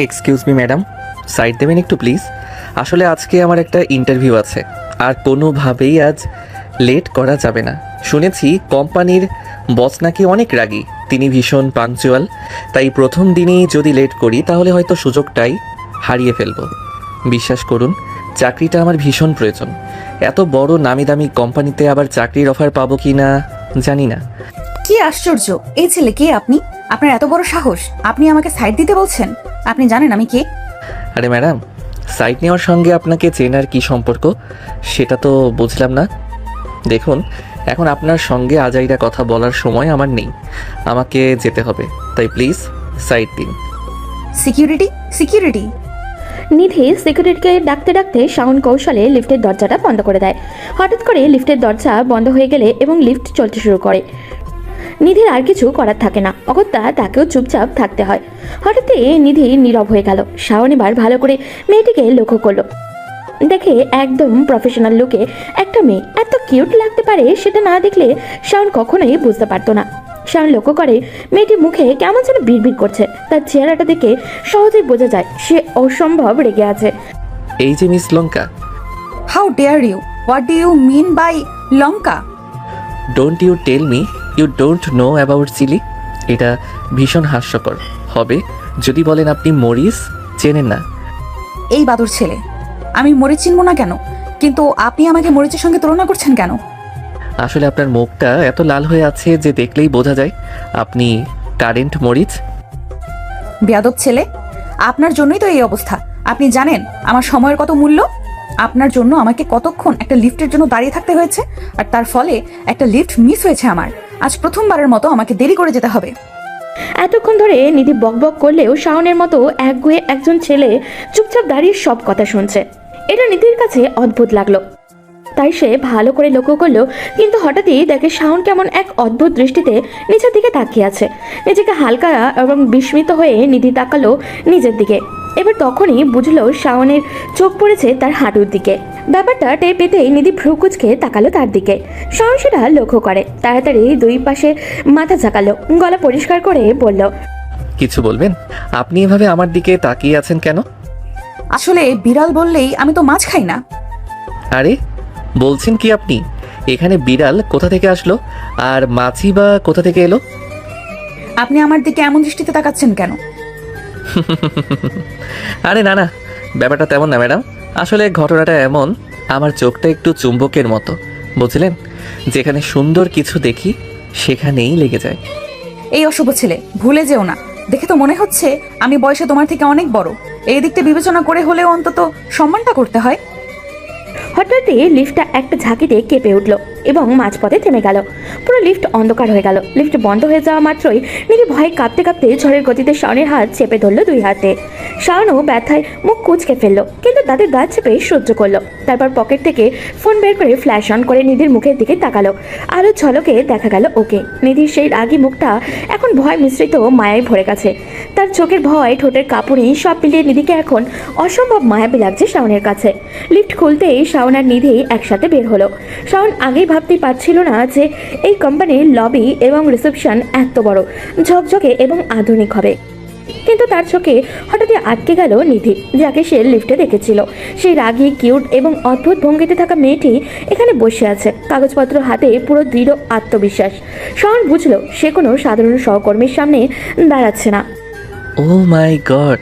Excuse me madam, side দেবেন একটু please. আসলে আজকে আমার একটা ইন্টারভিউ আছে, আর কোনোভাবেই আজ লেট করা যাবে না। শুনেছি কোম্পানির বস নাকি অনেক রাগী, তিনি ভীষণ পাংচুয়াল। তাই প্রথম দিনেই যদি লেট করি তাহলে হয়তো সুযোগটাই হারিয়ে ফেলবো। বিশ্বাস করুন, চাকরিটা আমার ভীষণ প্রয়োজন। এত বড় নামি দামি কোম্পানিতে আবার চাকরির অফার পাবো কি না জানি না। কি আশ্চর্য! এই ছেলে কে? আপনি? আপনার এত বড় সাহস! আপনি আমাকে সাইড দিতে বলছেন? আপনি জানেন আমি কে? আরে ম্যাডাম, সাইড নেওয়ার সঙ্গে আপনাকে চেনার কি সম্পর্ক সেটা তো বুঝলাম না। দেখুন, এখন আপনার সঙ্গে আজাইরা কথা বলার সময় আমার নেই, আমাকে যেতে হবে। তাই প্লিজ সাইড দিন। Security, security! নিধি সিকিউরিটিকে ডাকতে ডাকতে শাওন কৌশলে লিফটের দরজাটা বন্ধ করে দেয়। হঠাৎ করে লিফটের দরজা বন্ধ হয়ে গেলে এবং লিফট চলতে শুরু করে। নিধির আর কিছু করার থাকে না, অগত্যা তাকেও চুপচাপ থাকতে হয়। হঠাৎই নিধি নীরব হয়ে গেল। শাওন এবার ভালো করে মেয়েটিকে লক্ষ্য করলো। দেখে একদম প্রফেশনাল লুকে একটা মেয়ে এত কিউট লাগতে পারে সেটা না দেখলে শাওন কখনোই বুঝতে পারতো না। শাওন লক্ষ্য করে মেয়েটির মুখে কেমন যেন বিড়বিড় করছে। তার চেহারাটা দেখে সহজেই বোঝা যায় সে অসম্ভব রেগে আছে। এই যে miss Lanka, how dare you! What do you mean by lanka? Don't you tell me you don't know about chili. এটা ভীষণ হাস্যকর হবে যদি বলেন আপনি মরিস চেনেন না। এই বাদুর ছেলে, আমি মরিচ চিনব না কেন? কিন্তু আপনি আমাকে মরিচের সঙ্গে তুলনা করছেন কেন? আসলে আপনার মুখটা এত লাল হয়ে আছে যে দেখলেই বোঝা যায় আপনি কারেন্ট মরিচ। বেয়াদব ছেলে, আপনার জন্যই তো এই অবস্থা। আপনি জানেন আমার সময়ের কত মূল্য? আপনার জন্য আমাকে কতক্ষণ একটা লিফটের জন্য দাঁড়িয়ে থাকতে হয়েছে, আর তার ফলে একটা লিফট মিস হয়েছে আমার। আজ প্রথমবারের মতো আমাকে দেরি করে যেতে হবে। এতক্ষণ ধরে নিধি বকবক করলেও শাওনের মতো একগুঁয়ে একজন ছেলে চুপচাপ দাঁড়িয়ে সব কথা শুনছে। এটা নিধির কাছে অদ্ভুত লাগলো, তাই সে ভালো করে লক্ষ্য করলো। কিন্তু হঠাৎই দেখে শাওন কেমন এক অদ্ভুত দৃষ্টিতে নিচের দিকে তাকিয়ে আছে। নিজেকে হালকা এবং বিস্মিত হয়ে নিধি তাকালো নিজের দিকে। এবার তখনই বুঝলো শাওনের চোখ পড়েছে তার হাঁটুর দিকে। ব্যাপারটা টের পেতেই নিধি ভ্রুকুচকে তাকালো তার দিকে। শাওন সেটা লক্ষ্য করে, তাড়াতাড়ি দুই পাশে মাথা ঝাঁকালো, গলা পরিষ্কার করে বলল, কিছু বলবেন? আপনি এভাবে আমার দিকে তাকিয়ে আছেন কেন? আসলে বিড়াল বললেই আমি তো মাছ খাই না। আরে বলছেন কি আপনি? এখানে বিড়াল কোথা থেকে আসলো, আর মাছি বা কোথা থেকে এলো? আপনি আমার দিকে এমন দৃষ্টিতে তাকাচ্ছেন কেন? আরে না না, ব্যাপারটা তেমন না ম্যাডাম। আসলে ঘটনাটা এমন, আমার চোখটা একটু চুম্বকের মতো, বুঝলেন? যেখানে সুন্দর কিছু দেখি সেখানেই লেগে যায়। এই অশুভ ছেলে, ভুলে যেও না। দেখে তো মনে হচ্ছে আমি বয়সে তোমার থেকে অনেক বড়। এই দিকটা বিবেচনা করে হলেও অন্তত সম্মানটা করতে হয়। হঠাৎই লিফটটা একটা ঝাঁকিতে কেঁপে উঠল এবং মাঝপথে থেমে গেল। পুরো লিফট অন্ধকার হয়ে গেল। লিফট বন্ধ হয়ে যাওয়া মাত্রই নিধি ভয়ে কাঁপতে কাঁপতে ঝড়ের গতিতে শাওনের হাত চেপে ধরলো দুই হাতে। শাওনও ব্যথায় মুখ কুঁচকে ফেললো, কিন্তু তাদের গা চেপে সহ্য করলো। তারপর পকেট থেকে ফোন বের করে ফ্ল্যাশ অন করে নিধির মুখের দিকে তাকালো। আলো ঝলকে দেখা গেল ওকে। নিধির সেই রাগী মুখটা এখন ভয় মিশ্রিত মায়ায় ভরে গেছে। তার চোখের ভয়, ঠোঁটের কাঁপুনি সব মিলিয়ে নিধিকে এখন অসম্ভব মায়াবী লাগছে শাওনের কাছে। লিফট খুলতেই শাওন আর নিধি একসাথে বের হলো। শাওন আগেই ভাবতেই পারছিল না যে এই কোম্পানির লবি এবং রিসেপশন এত বড়, ঝকঝকে এবং আধুনিক হবে। কিন্তু তার চোখে হঠাৎই আটকে গেল নিধি, যাকে সে লিফটে দেখেছিল। সেই রাগী, কিউট এবং অদ্ভুত ভঙ্গিতে থাকা মেয়েটি এখানে বসে আছে, কাগজপত্র হাতে, পুরো দৃঢ় আত্মবিশ্বাস। শাওন বুঝলো সে কোনো সাধারণ সহকর্মীর সামনে দাঁড়াচ্ছে না। ও মাই গড,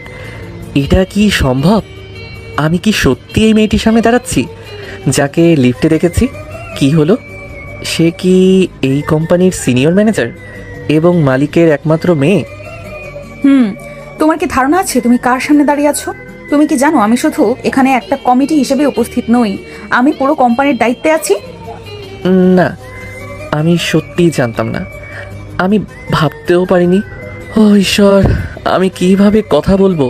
এটা কি সম্ভব? আমি কি সত্যি এই মেয়েটির সামনে দাঁড়াচ্ছি যাকে লিফটে দেখেছি? কি হলো, সে কি এই কোম্পানির সিনিয়র ম্যানেজার এবং মালিকের একমাত্র মেয়ে? তোমার কি ধারণা আছে তুমি কার সামনে দাঁড়িয়ে আছো? তুমি কি জানো আমি শুধু এখানে একটা কমিটি হিসেবে উপস্থিত নই, আমি পুরো কোম্পানির দায়িত্বে আছি। না, আমি সত্যিই জানতাম না, আমি ভাবতেও পারিনি। ও ঈশ্বর, আমি কিভাবে কথা বলবো?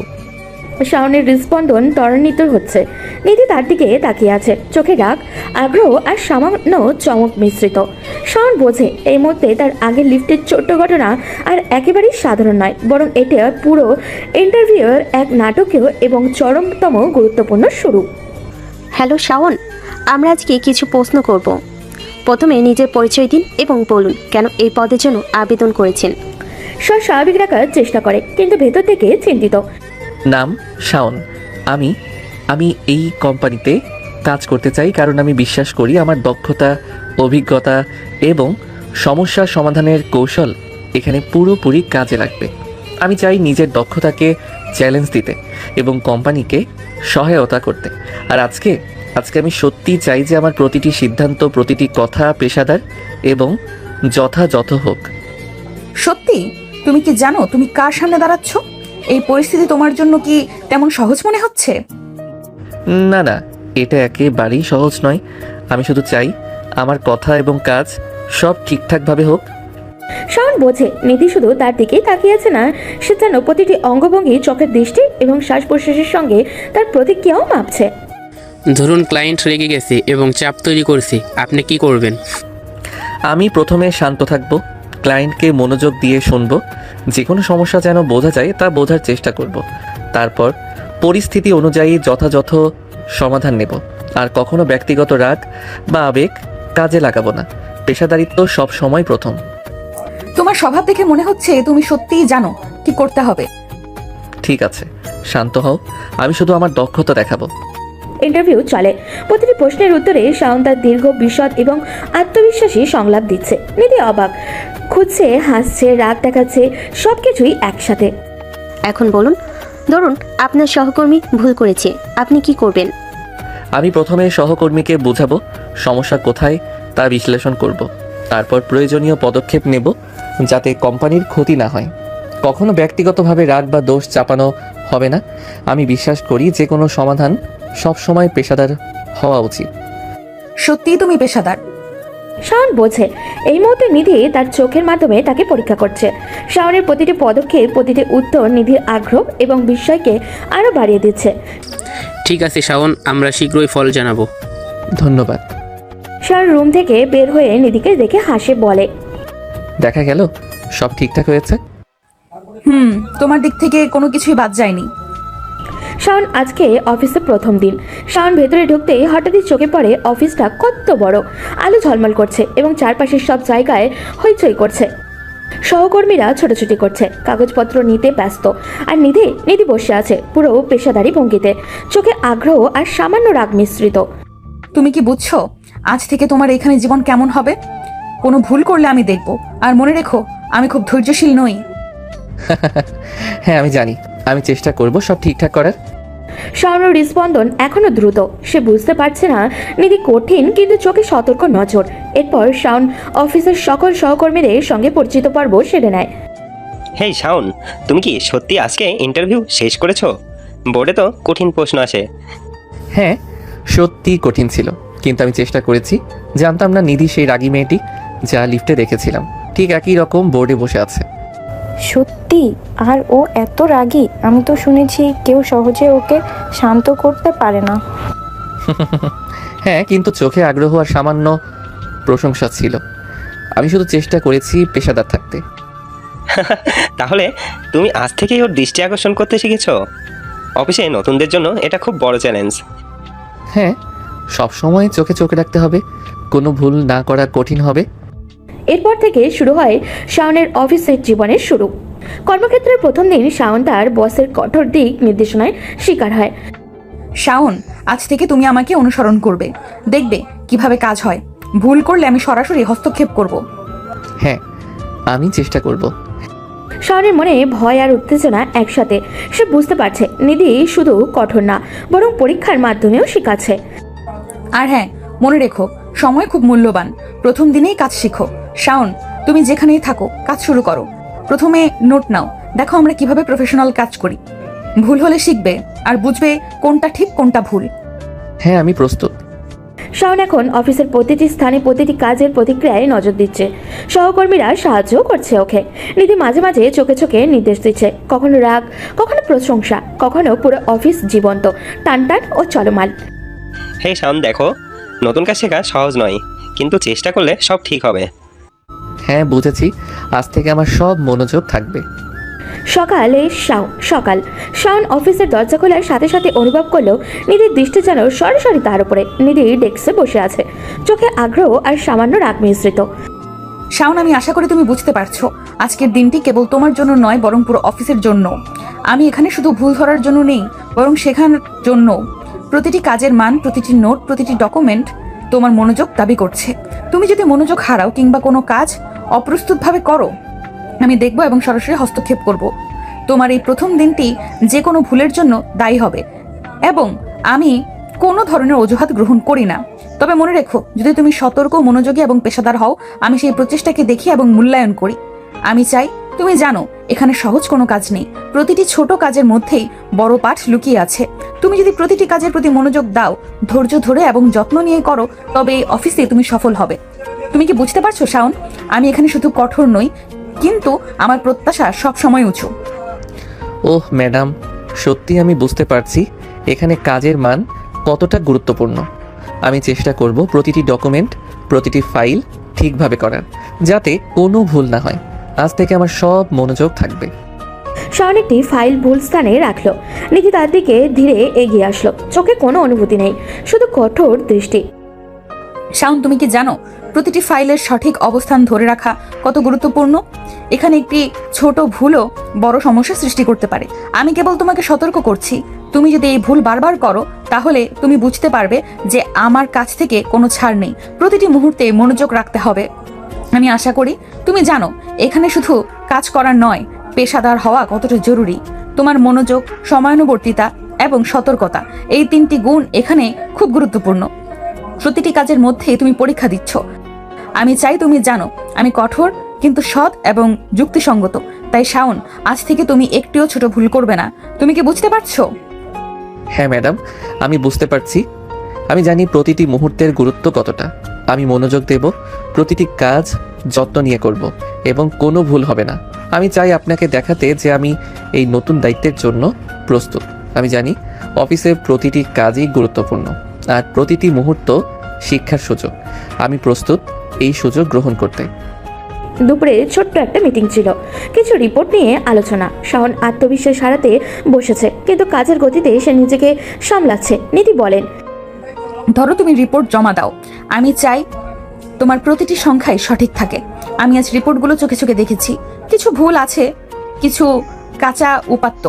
শাওনের হৃদস্পন্দন ত্বরান্বিত হচ্ছে। নিধি তার দিকে তাকিয়ে আছে, চোখে রাগ, আগ্রহ আর সামান্য চমক মিশ্রিত। শাওন বোঝে এই মুহূর্তে তার আগের লিফটের ছোট্ট ঘটনা আর একেবারেই সাধারণ নয়, বরং এটা পুরো ইন্টারভিউয়ের এক নাটকীয় এবং চরমতম গুরুত্বপূর্ণ শুরু। হ্যালো শাওন, আমরা আজকে কিছু প্রশ্ন করব। প্রথমে নিজের পরিচয় দিন এবং বলুন কেন এই পদের জন্য আবেদন করেছেন। স্বাভাবিক রাখার চেষ্টা করে, কিন্তু ভেতর থেকে চিন্তিত। নাম শাওন। আমি আমি এই কোম্পানিতে কাজ করতে চাই, কারণ আমি বিশ্বাস করি আমার দক্ষতা, অভিজ্ঞতা এবং সমস্যা সমাধানের কৌশল এখানে পুরোপুরি কাজে লাগবে। আমি চাই নিজের দক্ষতাকে চ্যালেঞ্জ দিতে এবং কোম্পানিকে সহায়তা করতে। আর আজকে আমি সত্যিই চাই যে আমার প্রতিটি সিদ্ধান্ত, প্রতিটি কথা পেশাদার এবং যথাযথ হোক। সত্যি? তুমি কি জানো তুমি কার সামনে দাঁড়াচ্ছ? এই পরিস্থিতি তোমার জন্য কি তেমন সহজ মনে হচ্ছে? না না, এটা একেবারেই সহজ নয়। আমি শুধু চাই আমার কথা এবং কাজ সব ঠিকঠাকভাবে হোক। শাওন বোঝে নিধি শুধু তার দিকেই তাকিয়েছে না, সে যেন প্রতিটি অঙ্গভঙ্গি, চোখের দৃষ্টি এবং শ্বাস প্রশ্বাসের সঙ্গে তার প্রতিক্রিয়াও মাপছে। ধরুন ক্লায়েন্ট রেগে গেছে এবং চাপ তৈরি করছে, আপনি কি করবেন? আমি প্রথমে শান্ত থাকব, ক্লায়েন্টকে মনোযোগ দিয়ে শুনব, যে কোনো সমস্যা যেন বোঝা যায় তা বোঝার চেষ্টা করব। তারপর পরিস্থিতি অনুযায়ী যথাযথ সমাধান নেব। আর কখনো ব্যক্তিগত রাগ বা আবেগ কাজে লাগাবো না। পেশাদারিত্ব সব সময় প্রথম। তোমার স্বভাব দেখে মনে হচ্ছে তুমি সত্যিই জানো কি করতে হবে। ঠিক আছে, শান্ত হও, আমি শুধু আমার দক্ষতা দেখাবো। ইন্টারভিউ চলে। প্রতিটি প্রশ্নের উত্তরে শাওন তার দীর্ঘ, বিশদ এবং আত্মবিশ্বাসী সংলাপ দিচ্ছে। নিধি অবাক, খুঁজছে, হাসছে, রাগ দেখাচ্ছে, সবকিছুই একসাথে। এখন বলুন, ধরুন আপনার সহকর্মী ভুল করেছে, আপনি কি করবেন? আমি প্রথমে সহকর্মীকে বোঝাবো সমস্যা কোথায় তা বিশ্লেষণ করব। তারপর প্রয়োজনীয় পদক্ষেপ নেব যাতে কোম্পানির ক্ষতি না হয়। কখনো ব্যক্তিগতভাবে রাগ বা দোষ চাপানো হবে না। আমি বিশ্বাস করি যে কোনো সমাধান সবসময় পেশাদার হওয়া উচিত। সত্যিই তুমি পেশাদার। শাওন বোঝে এই মুহূর্তে নিধি তার চোখের মাধ্যমে তাকে পরীক্ষা করছে। শাওনের প্রতিটি পদক্ষেপ, প্রতিটি উত্তর নিধির আগ্রহ এবং বিস্ময়কে আরো বাড়িয়ে দিচ্ছে। ঠিক আছে শাওন, আমরা শীঘ্রই ফল জানাবো। ধন্যবাদ। শাওন রুম থেকে বের হয়ে নিধিকে দেখে হাসে, বলে, দেখা গেল সব ঠিকঠাক হয়েছে। তোমার দিক থেকে কোনো কিছুই বাদ যায়নি। শাওন আজকে অফিসে প্রথম দিন। শাওন ভেতরে ঢুকতেই হঠাৎই চোখে পড়ে অফিসটা কত বড়, আলো ঝলমল করছে এবং চারপাশের সব জায়গায় হইচই করছে। সহকর্মীরা ছোটাছুটি করছে, কাগজপত্র নিতে ব্যস্ত। আর নিধি বসে আছে পুরো পেশাদারি ভঙ্গিতে, চোখে আগ্রহ আর সামান্য রাগ মিশ্রিত। তুমি কি বুঝছো আজ থেকে তোমার এখানে জীবন কেমন হবে? কোনো ভুল করলে আমি দেখব। আর মনে রেখো, আমি খুব ধৈর্যশীল নই। হ্যাঁ আমি জানি, আমি চেষ্টা করব সব ঠিকঠাক করার। শাওনের হৃদস্পন্দন এখনো দ্রুত। সে বুঝতে পারছে না নিধি কঠিন কিন্তু চোখে সতর্ক নজর। এরপর শাওন অফিসের সকল সহকর্মীদের সঙ্গে পরিচিত পর্ব সেরে নেয়। হেই শাওন, তুমি কি সত্যি আজকে ইন্টারভিউ শেষ করেছো? বোর্ডে তো কঠিন প্রশ্ন আসে। হ্যাঁ, সত্যি কঠিন ছিল, কিন্তু আমি চেষ্টা করেছি। জানতাম না নিধি সেই রাগী মেয়েটি যা লিফটে দেখেছিলাম ঠিক একই রকম বোর্ডে বসে আছে। সত্যি? আর ও এত রাগী? আমি তো শুনেছি কেউ সহজে ওকে শান্ত করতে পারে না। হ্যাঁ, কিন্তু চোখে আগ্রহ আর সামান্য প্রশংসা ছিল। আমি শুধু চেষ্টা করেছি পেশাদার থাকতে। তাহলে তুমি আজ থেকেই ওর দৃষ্টি আকর্ষণ করতে শিখেছো? অফিসে নতুনদের জন্য এটা খুব বড় চ্যালেঞ্জ। হ্যাঁ, সবসময় চোখে চোখে রাখতে হবে, কোনো ভুল না করা কঠিন হবে। এরপর থেকে শুরু হয় শাওনের অফিসের জীবনের শুরু। কর্মক্ষেত্রের প্রথম দিন শাওন তার বসের কঠোর দিক নির্দেশনায় শিকার হয়। শাওন, আজ থেকে তুমি আমাকে অনুসরণ করবে, দেখবে কিভাবে কাজ হয়। ভুল করলে আমি সরাসরি হস্তক্ষেপ করব। হ্যাঁ, আমি চেষ্টা করব। শাওনের মনে ভয় আর উত্তেজনা একসাথে। সে বুঝতে পারছে নিধি শুধু কঠোর না, বরং পরীক্ষার মাধ্যমেও শেখাচ্ছে। আর হ্যাঁ, মনে রেখো, সময় খুব মূল্যবান। প্রথম দিনেই কাজ শিখো। শাওন, তুমি যেখানেই থাকো কাজ শুরু করো। প্রথমে নোট নাও, দেখো আমরা কিভাবে প্রফেশনাল কাজ করি। ভুল হলে শিখবে আর বুঝবে কোনটা ঠিক কোনটা ভুল। হ্যাঁ, আমি প্রস্তুত। শাওন এখন অফিসের প্রতিটি স্থানে প্রতিটি কাজের প্রতিক্রিয়ায় নজর দিচ্ছে। সহকর্মীরা সাহায্য করছে ওকে। নিধি মাঝে মাঝে চোখে চোখে নির্দেশ দিচ্ছে, কখনো রাগ, কখনো প্রশংসা, কখনো পুরো অফিস জীবন্ত, টানটান ও চলমান। হেই শাওন, দেখো নতুন কাজ শেখা সহজ নয়, কিন্তু চেষ্টা করলে সব ঠিক হবে। হ্যাঁ বুঝেছি, আজ থেকে আমার সব মনোযোগ থাকবে। সকাল শাওন অফিসের দরজা খোলার সাথে সাথে অনুভব করলো নিধির দৃষ্টি যেন সরাসরি তার উপরে। নিধি ডেস্কে বসে আছে, চোখে আগ্রহ আর সামান্য রাগ মিশ্রিত। শাওন, আমি আশা করি তুমি বুঝতে পারছো আজকের দিনটি কেবল তোমার জন্য নয়, বরং পুরো অফিসের জন্য। আমি এখানে শুধু ভুল ধরার জন্য নেই, বরং শেখানোর জন্য। প্রতিটি কাজের মান, প্রতিটি নোট, প্রতিটি ডকুমেন্ট তোমার মনোযোগ দাবি করছে। তুমি যদি মনোযোগ হারাও কিংবা কোনো কাজ অপ্রস্তুতভাবে করো, আমি দেখব এবং সরাসরি হস্তক্ষেপ করব। তোমার এই প্রথম দিনটি যে কোনো ভুলের জন্য দায়ী হবে এবং আমি কোনো ধরনের অজুহাত গ্রহণ করি না। তবে মনে রেখো, যদি তুমি সতর্ক, মনোযোগী এবং পেশাদার হও, আমি সেই প্রচেষ্টাকে দেখি এবং মূল্যায়ন করি। আমি চাই তুমি জানো এখানে সহজ কোনো কাজ নেই। প্রতিটি ছোট কাজের মধ্যেই বড় পাঠ লুকিয়ে আছে। তুমি যদি প্রতিটি কাজের প্রতি মনোযোগ দাও, ধৈর্য ধরে এবং যত্ন নিয়ে করো, তবে এই অফিসে তুমি সফল হবে। তুমি কি বুঝতে পারছো শাওন? আমি এখানে শুধু কঠোর নই, কিন্তু আমার প্রত্যাশা সব সময় উঁচু। ওহ ম্যাডাম, সত্যি আমি বুঝতে পারছি এখানে কাজের মান কতটা গুরুত্বপূর্ণ। আমি চেষ্টা করব প্রতিটি ডকুমেন্ট, প্রতিটি ফাইল ঠিকভাবে করার, যাতে কোনো ভুল না হয়। আজ থেকে আমার সব মনোযোগ থাকবে। শাওন একটি ফাইল ভুল স্থানে রাখলো। নিধি তার দিকে ধীরে এগিয়ে আসলো। চোখে কোনো অনুভূতি নেই, শুধু কঠোর দৃষ্টি। শাওন, তুমি কি জানো প্রতিটি ফাইলের সঠিক অবস্থান ধরে রাখা কত গুরুত্বপূর্ণ? এখানে একটি ছোট ভুলও বড় সমস্যা সৃষ্টি করতে পারে। আমি কেবল তোমাকে সতর্ক করছি। তুমি যদি এই ভুল বারবার করো, তাহলে তুমি বুঝতে পারবে যে আমার কাছ থেকে কোনো ছাড় নেই। প্রতিটি মুহূর্তে মনোযোগ রাখতে হবে। আমি আশা করি তুমি জানো এখানে শুধু কাজ করার নয়, পেশাদার হওয়া কতটা জরুরি। তোমার মনোযোগ, সময়ানুবর্তিতা এবং সতর্কতা, এই তিনটি গুণ এখানে খুব গুরুত্বপূর্ণ। প্রতিটি কাজের মধ্যে তুমি পরীক্ষা দিচ্ছ। আমি চাই তুমি জানো আমি কঠোর কিন্তু সৎ এবং যুক্তিসঙ্গত। তাই শাওন, আজ থেকে তুমি একটিও ছোট ভুল করবে না। তুমি কি বুঝতে পারছো? হ্যাঁ ম্যাডাম, আমি বুঝতে পারছি। আমি জানি প্রতিটি মুহূর্তের গুরুত্ব কতটা। আমি মনোযোগ দেব, প্রতিটি কাজ যত্ন নিয়ে করব এবং কোনো ভুল হবে না। আমি চাই আপনাকে দেখাতে যে আমি এই নতুন দায়িত্বের জন্য প্রস্তুত। আমি জানি অফিসের প্রতিটি কাজই গুরুত্বপূর্ণ আর প্রতিটি মুহূর্ত শিক্ষার সুযোগ। আমি প্রস্তুত এই সুযোগ গ্রহণ করতে। দুপুরে ছোট্ট একটা মিটিং ছিল, কিছু রিপোর্ট নিয়ে আলোচনা। শাওন আত্মবিশ্বাস হারাতে বসেছে, কিন্তু কাজের গতিতে সে নিজেকে সামলাচ্ছে। নিধি বলেন, ধরো তুমি রিপোর্ট জমা দাও। আমি চাই তোমার প্রতিটি সংখ্যাই সঠিক থাকে। আমি আজ রিপোর্টগুলো চোখে চোখে দেখেছি। কিছু ভুল আছে, কিছু কাঁচা উপাত্ত।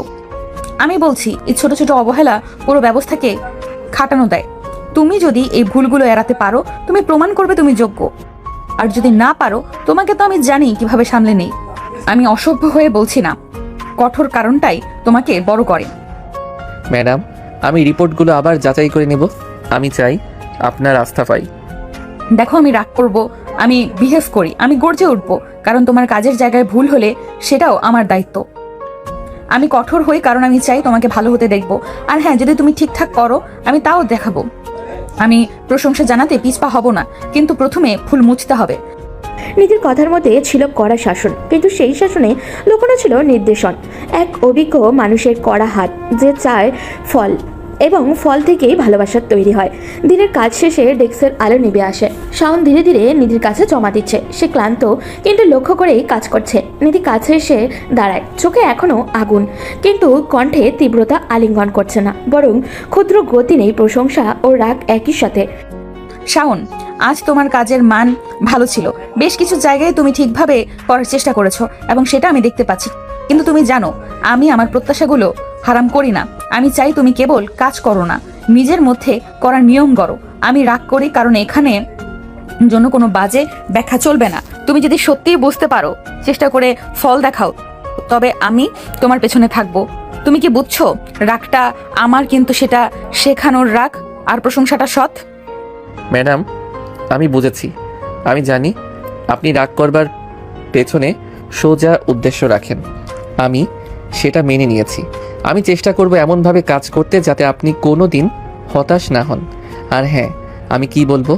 আমি বলছি এই ছোট ছোট অবহেলা পুরো ব্যবস্থাকে খাটানো দেয়। তুমি যদি এই ভুলগুলো এড়াতে পারো, তুমি প্রমাণ করবে তুমি যোগ্য। আর যদি না পারো, তোমাকে তো আমি জানি কিভাবে সামলে নেই। আমি অসভ্য হয়ে বলছি না, কঠোর কারণটাই তোমাকে বড় করে। ম্যাডাম, আমি রিপোর্টগুলো আবার যাচাই করে নেব। আমি চাই আপনার আস্থা পাই। দেখো, আমি রাগ করব, আমি বিহেভ করি, আমি গর্জে উঠবো, কারণ তোমার কাজের জায়গায় ভুল হলে সেটাও আমার দায়িত্ব। আমি কঠোর হই কারণ আমি চাই তোমাকে ভালো হতে দেখবো। আর হ্যাঁ, যদি তুমি ঠিকঠাক করো, আমি তাও দেখাবো। আমি প্রশংসা জানাতে পিছপা হব না, কিন্তু প্রথমে ভুল মুছতে হবে। নিধির কথার মধ্যে ছিল কড়া শাসন, কিন্তু সেই শাসনে লুকোনো ছিল নির্দেশন। এক অভিজ্ঞ মানুষের কড়া হাত, যে চায় ফল, এবং ফল থেকেই ভালোবাসার তৈরি হয়। দিনের কাজ শেষে ডেস্কের আলো নিভে আসে। শাওন ধীরে ধীরে নিধির কাছে জমা দিচ্ছে। সে ক্লান্ত, কিন্তু লক্ষ্য করেই কাজ করছে। নিধি কাছে এসে দাঁড়ায়, চোখে এখনো আগুন, কিন্তু কণ্ঠে তীব্রতা আলিঙ্গন করছে না, বরং ক্ষুদ্র গতি নেই, প্রশংসা ও রাগ একই সাথে। শাওন, আজ তোমার কাজের মান ভালো ছিল। বেশ কিছু জায়গায় তুমি ঠিকভাবে করার চেষ্টা করেছো এবং সেটা আমি দেখতে পাচ্ছি। কিন্তু তুমি জানো আমি আমার প্রত্যাশাগুলো হারাম করি না। আমি চাই তুমি কেবল কাজ করো না, নিজের মধ্যে করার নিয়ম গড়ো। আমি রাগ করি কারণ এখানে জন্য কোনো বাজে ব্যাখ্যা চলবে না। তুমি যদি সত্যিই বুঝতে পারো, চেষ্টা করে ফল দেখাও, তবে আমি তোমার পেছনে থাকবো। তুমি কি বুঝছো? রাগটা আমার, কিন্তু সেটা শেখানোর রাগ, আর প্রশংসাটা সৎ। ম্যাডাম, আমি বুঝেছি। আমি জানি আপনি রাগ করবার পেছনে সোজা উদ্দেশ্য রাখেন। আমি সেটা মেনে নিয়েছি। আমি চেষ্টা করব এমনভাবে কাজ করতে যাতে আপনি কোনো দিন হতাশ না হন। আর হ্যাঁ, আমি কি বলবো,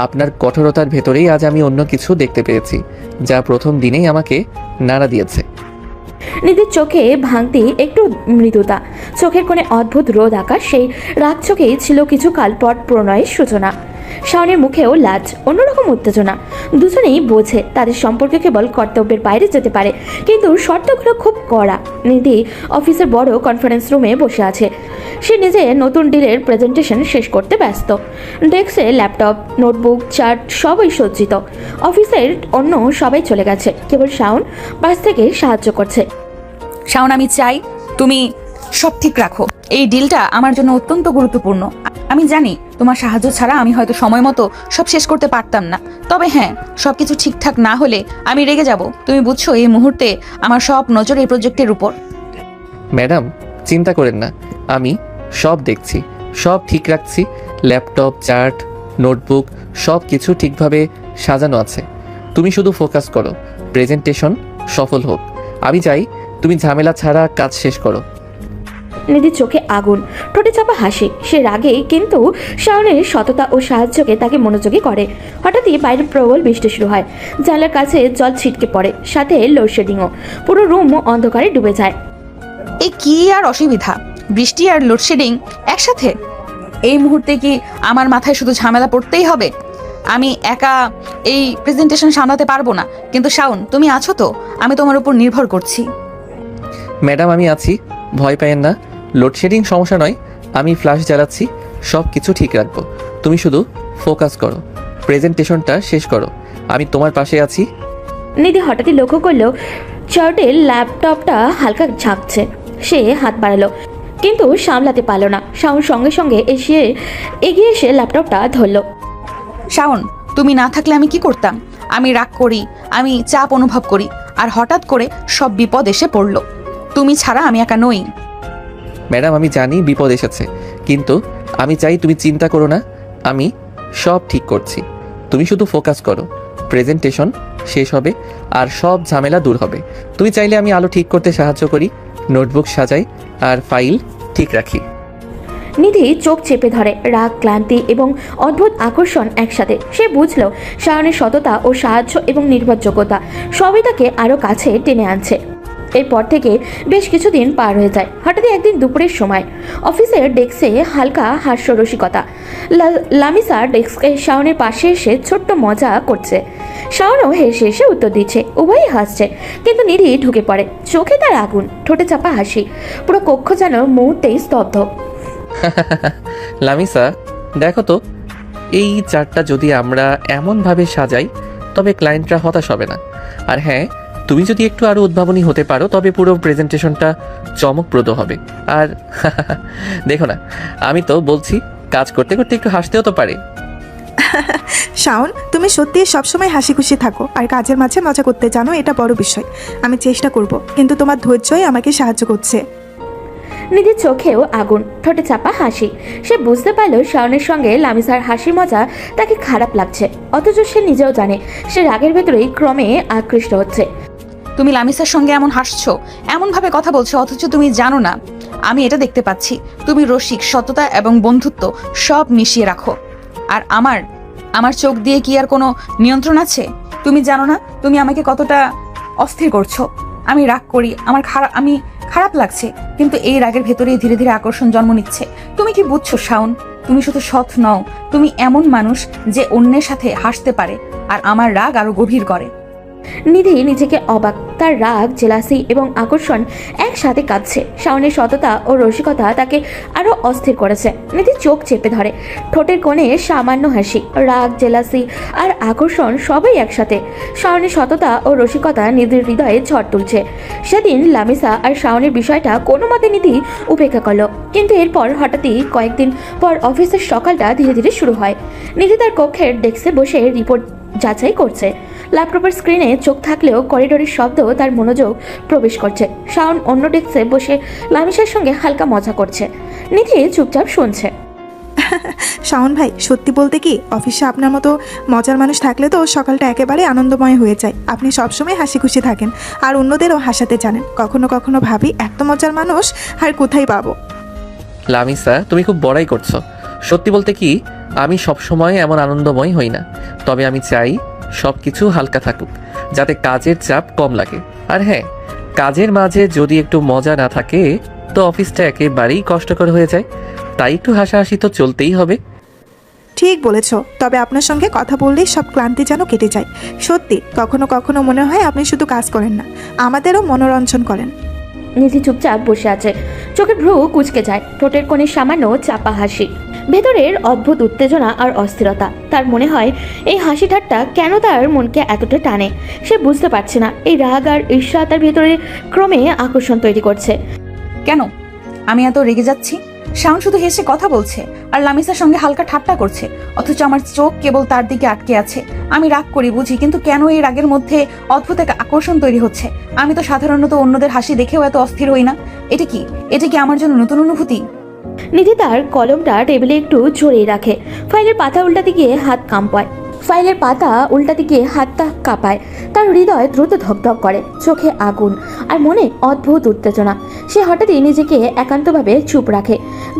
আপনার কঠোরতার ভেতরেই আজ আমি অন্য কিছু দেখতে পেয়েছি, যা প্রথম দিনেই আমাকে নাড়া দিয়েছে। নিধির চোখে ভাঙতি একটু মৃদুতা, চোখের কোণে অদ্ভুত রোদ আঁকা। সেই রাগ চোখেই ছিল কিছু কালপট প্রণয়ের সূচনা। শাওনের মুখেও লাজ, অন্যরকম উত্তেজনা। দুজনেই বোঝে তাদের সম্পর্কে কেবল কর্তব্যের বাইরে যেতে পারে, কিন্তু শর্তগুলো খুব কড়া। নিধি অফিসের বড় কনফারেন্স রুমে বসে আছে। সে নিজে নতুন ডিলের প্রেজেন্টেশন শেষ করতে ব্যস্ত। ডেস্কে ল্যাপটপ, নোটবুক, চার্ট সবই সজ্জিত। অফিসের অন্য সবাই চলে গেছে, কেবল শাওন পাশ থেকে সাহায্য করছে। শাওন, আমি চাই তুমি সব ঠিক রাখো। এই ডিলটা আমার জন্য অত্যন্ত গুরুত্বপূর্ণ। আমি জানি তোমার সাহায্য ছাড়া আমি হয়তো সময় মতো সব শেষ করতে পারতাম না, তবে হ্যাঁ, সবকিছু ঠিকঠাক না হলে আমি রেগে যাব। তুমি বুঝছো, এই মুহূর্তে আমার সব নজর এই প্রজেক্টের উপর। ম্যাডাম, চিন্তা করেন না, আমি সব দেখছি, সব ঠিক রাখছি। ল্যাপটপ, চার্ট, নোটবুক সব কিছু ঠিকভাবে সাজানো আছে। তুমি শুধু ফোকাস করো, প্রেজেন্টেশন সফল হোক। আমি চাই তুমি ঝামেলা ছাড়া কাজ শেষ করো। নিধির চোখে আগুন, ঠোঁটে চাপা হাসি। সে রাগে কিন্তু শাওনের সততা ও সাহায্যকে তাকে মনোযোগী করে। হঠাৎই বাইরে প্রবল বৃষ্টি শুরু হয়। জানলার কাছে জল ছিটকে পড়ে, সাথে লোডশেডিংও। পুরো রুম অন্ধকারে ডুবে যায়। এই কি আর অসুবিধা, বৃষ্টি আর লোডশেডিং একসাথে? এই মুহূর্তে কি আমার মাথায় শুধু ঝামেলা পড়তেই হবে? আমি একা এই প্রেজেন্টেশন সামলাতে পারবো না। কিন্তু শাওন, তুমি আছো তো? আমি তোমার উপর নির্ভর করছি। ম্যাডাম, আমি আছি, ভয় পাইয়েন না। লোডশেডিং সমস্যা নয়, আমি ফ্ল্যাশ জ্বালাচ্ছি, সব কিছু ঠিক রাখবো। তুমি শুধু ফোকাস করো, প্রেজেন্টেশনটা শেষ করো, আমি তোমার পাশে আছি। নিধি হঠাৎই লক্ষ্য করলো চার্টের ল্যাপটপটা হালকা ঝাঁকছে। সে হাত বাড়ালো কিন্তু সামলাতে পারলো না। শাওন সঙ্গে সঙ্গে এগিয়ে এসে ল্যাপটপটা ধরলো। শাওন, তুমি না থাকলে আমি কি করতাম? আমি রাগ করি, আমি চাপ অনুভব করি, আর হঠাৎ করে সব বিপদ এসে পড়লো। তুমি ছাড়া আমি একা নই। ম্যাডাম, আমি জানি বিপদ এসেছে, কিন্তু আমি চাই তুমি চিন্তা করো না, আমি সব ঠিক করছি। তুমি শুধু ফোকাস করো, প্রেজেন্টেশন শেষ হবে আর সব ঝামেলা দূর হবে। তুমি চাইলে আমি আলো ঠিক করতে সাহায্য করি, নোটবুক সাজাই আর ফাইল ঠিক রাখি। নিধি চোখ চেপে ধরে, রাগ, ক্লান্তি এবং অদ্ভুত আকর্ষণ একসাথে। সে বুঝল শাওনের সততা ও সাহায্য এবং নির্ভরযোগ্যতা সবই তাকে আরও কাছে টেনে আনছে। এরপর থেকে বেশ কিছুদিন পার হয়ে যায়। হঠাৎই একদিন দুপুরের সময় অফিসের ডেস্কে হালকা হাস্যরসিকতা। লামিসা ডেস্কে শাওনের পাশে এসে ছোট্ট মজা করছে। শাওনও হেসে হেসে উত্তর দিচ্ছে। উভয়ই হাসছে, কিন্তু নিধি ঢুকে পড়ে। চোখে তার আগুন, ঠোঁটে চাপা হাসি। পুরো কক্ষ যেন মুহূর্তেই স্তব্ধ। লামিসা, দেখো তো, এই চার্টটা যদি আমরা এমনভাবে সাজাই তবে ক্লায়েন্টরা হতাশ হবে না। আর হ্যাঁ, তুমি যদি একটু আরও উদ্ভাবনী হতে পারো তবে পুরো প্রেজেন্টেশনটা চমকপ্রদ হবে। আর দেখো না, আমি তো বলছি, কাজ করতে করতে একটু হাসতেও তো পারে। শাওন, তুমি সত্যি সবসময় হাসি খুশি থাকো আর কাজের মাঝে মজা করতে জানো, এটা বড় বিষয়। আমি চেষ্টা করব, কিন্তু তোমার ধৈর্যই আমাকে সাহায্য করছে। নিধির চোখেও আগুন, ঠোঁটে চাপা হাসি। সে বুঝতে পারল শাওনের সঙ্গে লামিসার হাসির মজা তাকে খারাপ লাগছে, অথচ সে নিজেও জানে সে রাগের ভেতরেই ক্রমে আকৃষ্ট হচ্ছে। তুমি লামিসার সঙ্গে এমন হাসছো, এমনভাবে কথা বলছো, অথচ তুমি জানো না আমি এটা দেখতে পাচ্ছি। তুমি রসিক, সততা এবং বন্ধুত্ব সব মিশিয়ে রাখো। আর আমার চোখ দিয়ে কি আর কোনো নিয়ন্ত্রণ আছে? তুমি জানো না তুমি আমাকে কতটা অস্থির করছো। আমি রাগ করি, আমি খারাপ লাগছে, কিন্তু এই রাগের ভেতরেই ধীরে ধীরে আকর্ষণ জন্ম নিচ্ছে। তুমি কি বুঝছো শাওন? তুমি শুধু সৎ নও, তুমি এমন মানুষ যে অন্যের সাথে হাসতে পারে, আর আমার রাগ আরো গভীর করে। নিধি নিজেকে অবাক। তার রাগ, জেলাসি এবং আকর্ষণ একসাথে কাঁদছে। শাওনের সততা ও রসিকতা তাকে আরো অস্থির করেছে। নিধি চোখ চেপে ধরে, ঠোঁটের কোণে সামান্য হাসি। রাগ, জেলাসি আর আকর্ষণ সবই একসাথে। শাওনের সততা ও রসিকতা নিধির হৃদয়ে ঝড় তুলছে। সেদিন লামিসা আর শাওনের বিষয়টা কোনো মতে নিধি উপেক্ষা করলো, কিন্তু এরপর হঠাৎই কয়েকদিন পর অফিসের সকালটা ধীরে ধীরে শুরু হয়। নিধি তার কক্ষের ডেস্কে বসে রিপোর্ট যাচাই করছে। ল্যাপটপের স্ক্রিনে চোখ থাকলেও করিডোরের শব্দ তার মনোযোগ প্রবেশ করছে। শাওন অন্য ডেস্কে বসে লামিসার সঙ্গে হালকা মজা করছে। নিধি চুপচাপ শুনছে। শাওন ভাই, সত্যি বলতে কি, অফিসে আপনার মতো মজার মানুষ থাকলে তো সকালটা একেবারে আনন্দময় হয়ে যায়। আপনি সবসময় হাসি খুশি থাকেন আর অন্যদেরও হাসাতে জানেন। কখনো কখনো ভাবি, এত মজার মানুষ আর কোথায় পাবো। লামিসা, তুমি খুব বড়াই করছো। সত্যি বলতে কি, আমি সবসময় এমন আনন্দময় হই না, তবে আমি চাই সব কিছু হালকা থাকুক, যাতে কাজের চাপ কম লাগে। আর হ্যাঁ, কাজের মাঝে যদি একটু মজা না থাকে তো অফিসটা একেবারেই কষ্টকর হয়ে যায়। তাই একটু হাসাহাসি তো চলতেই হবে। ঠিক বলেছ, তবে আপনার সঙ্গে কথা বললেই সব ক্লান্তি যেন কেটে যায়। সত্যি, কখনো কখনো মনে হয় আপনি শুধু কাজ করেন না, আমাদেরও মনোরঞ্জন করেন। নিধি চুপচাপ বসে আছে, চোখের ভ্রু কুঁচকে যায়, ঠোঁটের কোণে সামান্য চাপা হাসি। ভেতরের অদ্ভুত উত্তেজনা আর অস্থিরতা। তার মনে হয় এই হাসি ঠাট্টা কেন তার মনকে এতটা টানে। সে বুঝতে পারছে না এই রাগ আর ঈর্ষা তার ভেতরে ক্রমে আকর্ষণ তৈরি করছে। কেন আমি এত রেগে যাচ্ছি? শাওন শুধু হেসে কথা বলছে আর লামিসার সঙ্গে হালকা ঠাট্টা করছে, অথচ আমার চোখ কেবল তার দিকে আটকে আছে। আমি রাগ করি বুঝি, কিন্তু কেন এই রাগের মধ্যে অদ্ভুত এক আকর্ষণ তৈরি হচ্ছে? আমি তো সাধারণত অন্যদের হাসি দেখেও এত অস্থির হই না। এটা কি আমার জন্য নতুন অনুভূতি? নিধি তার কলমটা টেবিলে একটু জড়িয়ে রাখে। ফাইলের পাতা উল্টাতে গিয়ে হাতটা কাঁপায়। তার হৃদয় দ্রুত ধকধক করে, চোখে আগুন আর মনে অদ্ভুত উত্তেজনা। সে হঠাৎই নিজেকে একান্তভাবে চুপ রাখে,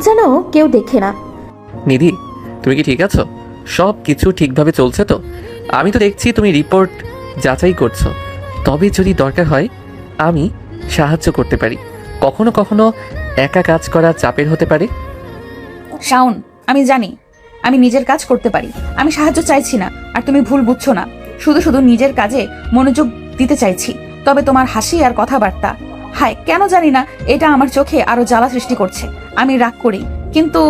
যেন কেউ দেখে না। নিধি, তুমি কি ঠিক আছো? সব কিছু ঠিকভাবে চলছে তো? আমি তো দেখছি তুমি রিপোর্ট যাচাই করছো। তবে যদি দরকার হয় আমি সাহায্য করতে পারি। কখনো কখনো একা কাজ করা চাপের হতে পারে। শাওন, আমি জানি আমি নিজের কাজ করতে পারি। আমি সাহায্য চাইছি না, আর তুমি ভুল বুঝছো না। শুধু নিজের কাজে মনোযোগ দিতে চাইছি। তবে তোমার হাসি আর কথাবার্তা, হায় কেন জানি না, এটা আমার চোখে আরো জ্বালা সৃষ্টি করছে। আমি রাগ করি, কিন্তু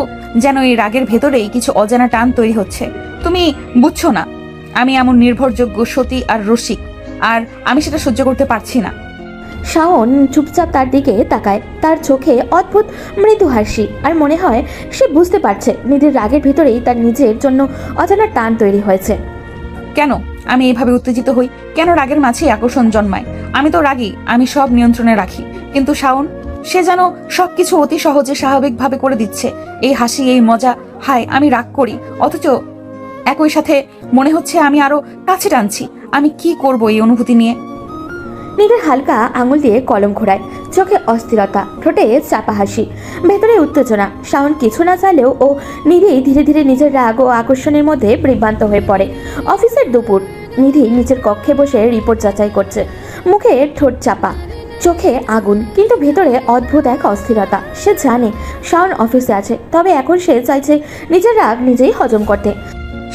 যেন এই রাগের ভেতরেই কিছু অজানা টান তৈরি হচ্ছে। তুমি বুঝছো না, আমি এমন নির্ভরযোগ্য, সতী আর রসিক, আর আমি সেটা সহ্য করতে পারছি না। শাওন চুপচাপ তার দিকে তাকায়। তার চোখে অদ্ভুত মৃদু হাসি, আর মনে হয় সে বুঝতে পারছে নিধির রাগের ভিতরেই তার নিজের জন্য অজানা টান তৈরি হয়েছে। কেন আমি এইভাবে উত্তেজিত হই? কেন রাগের মাঝে আকর্ষণ জন্মায়? আমি তো রাগী, আমি সব নিয়ন্ত্রণে রাখি, কিন্তু শাওন সে যেন সবকিছু অতি সহজে স্বাভাবিকভাবে করে দিচ্ছে। এই হাসি, এই মজা, হায় আমি রাগ করি, অথচ একই সাথে মনে হচ্ছে আমি আরো কাছে টানছি। আমি কি করব এই অনুভূতি নিয়ে? নিধির হালকা আঙুল দিয়ে কলম ঘোরায়, চোখে অস্থিরতা, ঠোঁটে চাপা হাসি, ভেতরে উত্তেজনা। শাওন কিছু না চাইলেও ও নিধি ধীরে ধীরে নিজের রাগ ও আকর্ষণের মধ্যে বিভ্রান্ত হয়ে পড়ে। অফিসের দুপুর, নিধি নিজের কক্ষে বসে রিপোর্ট যাচাই করছে। মুখে ঠোঁট চাপা, চোখে আগুন, কিন্তু ভেতরে অদ্ভুত এক অস্থিরতা। সে জানে শাওন অফিসে আছে, তবে এখন সে চাইছে নিজের রাগ নিজেই হজম করতে।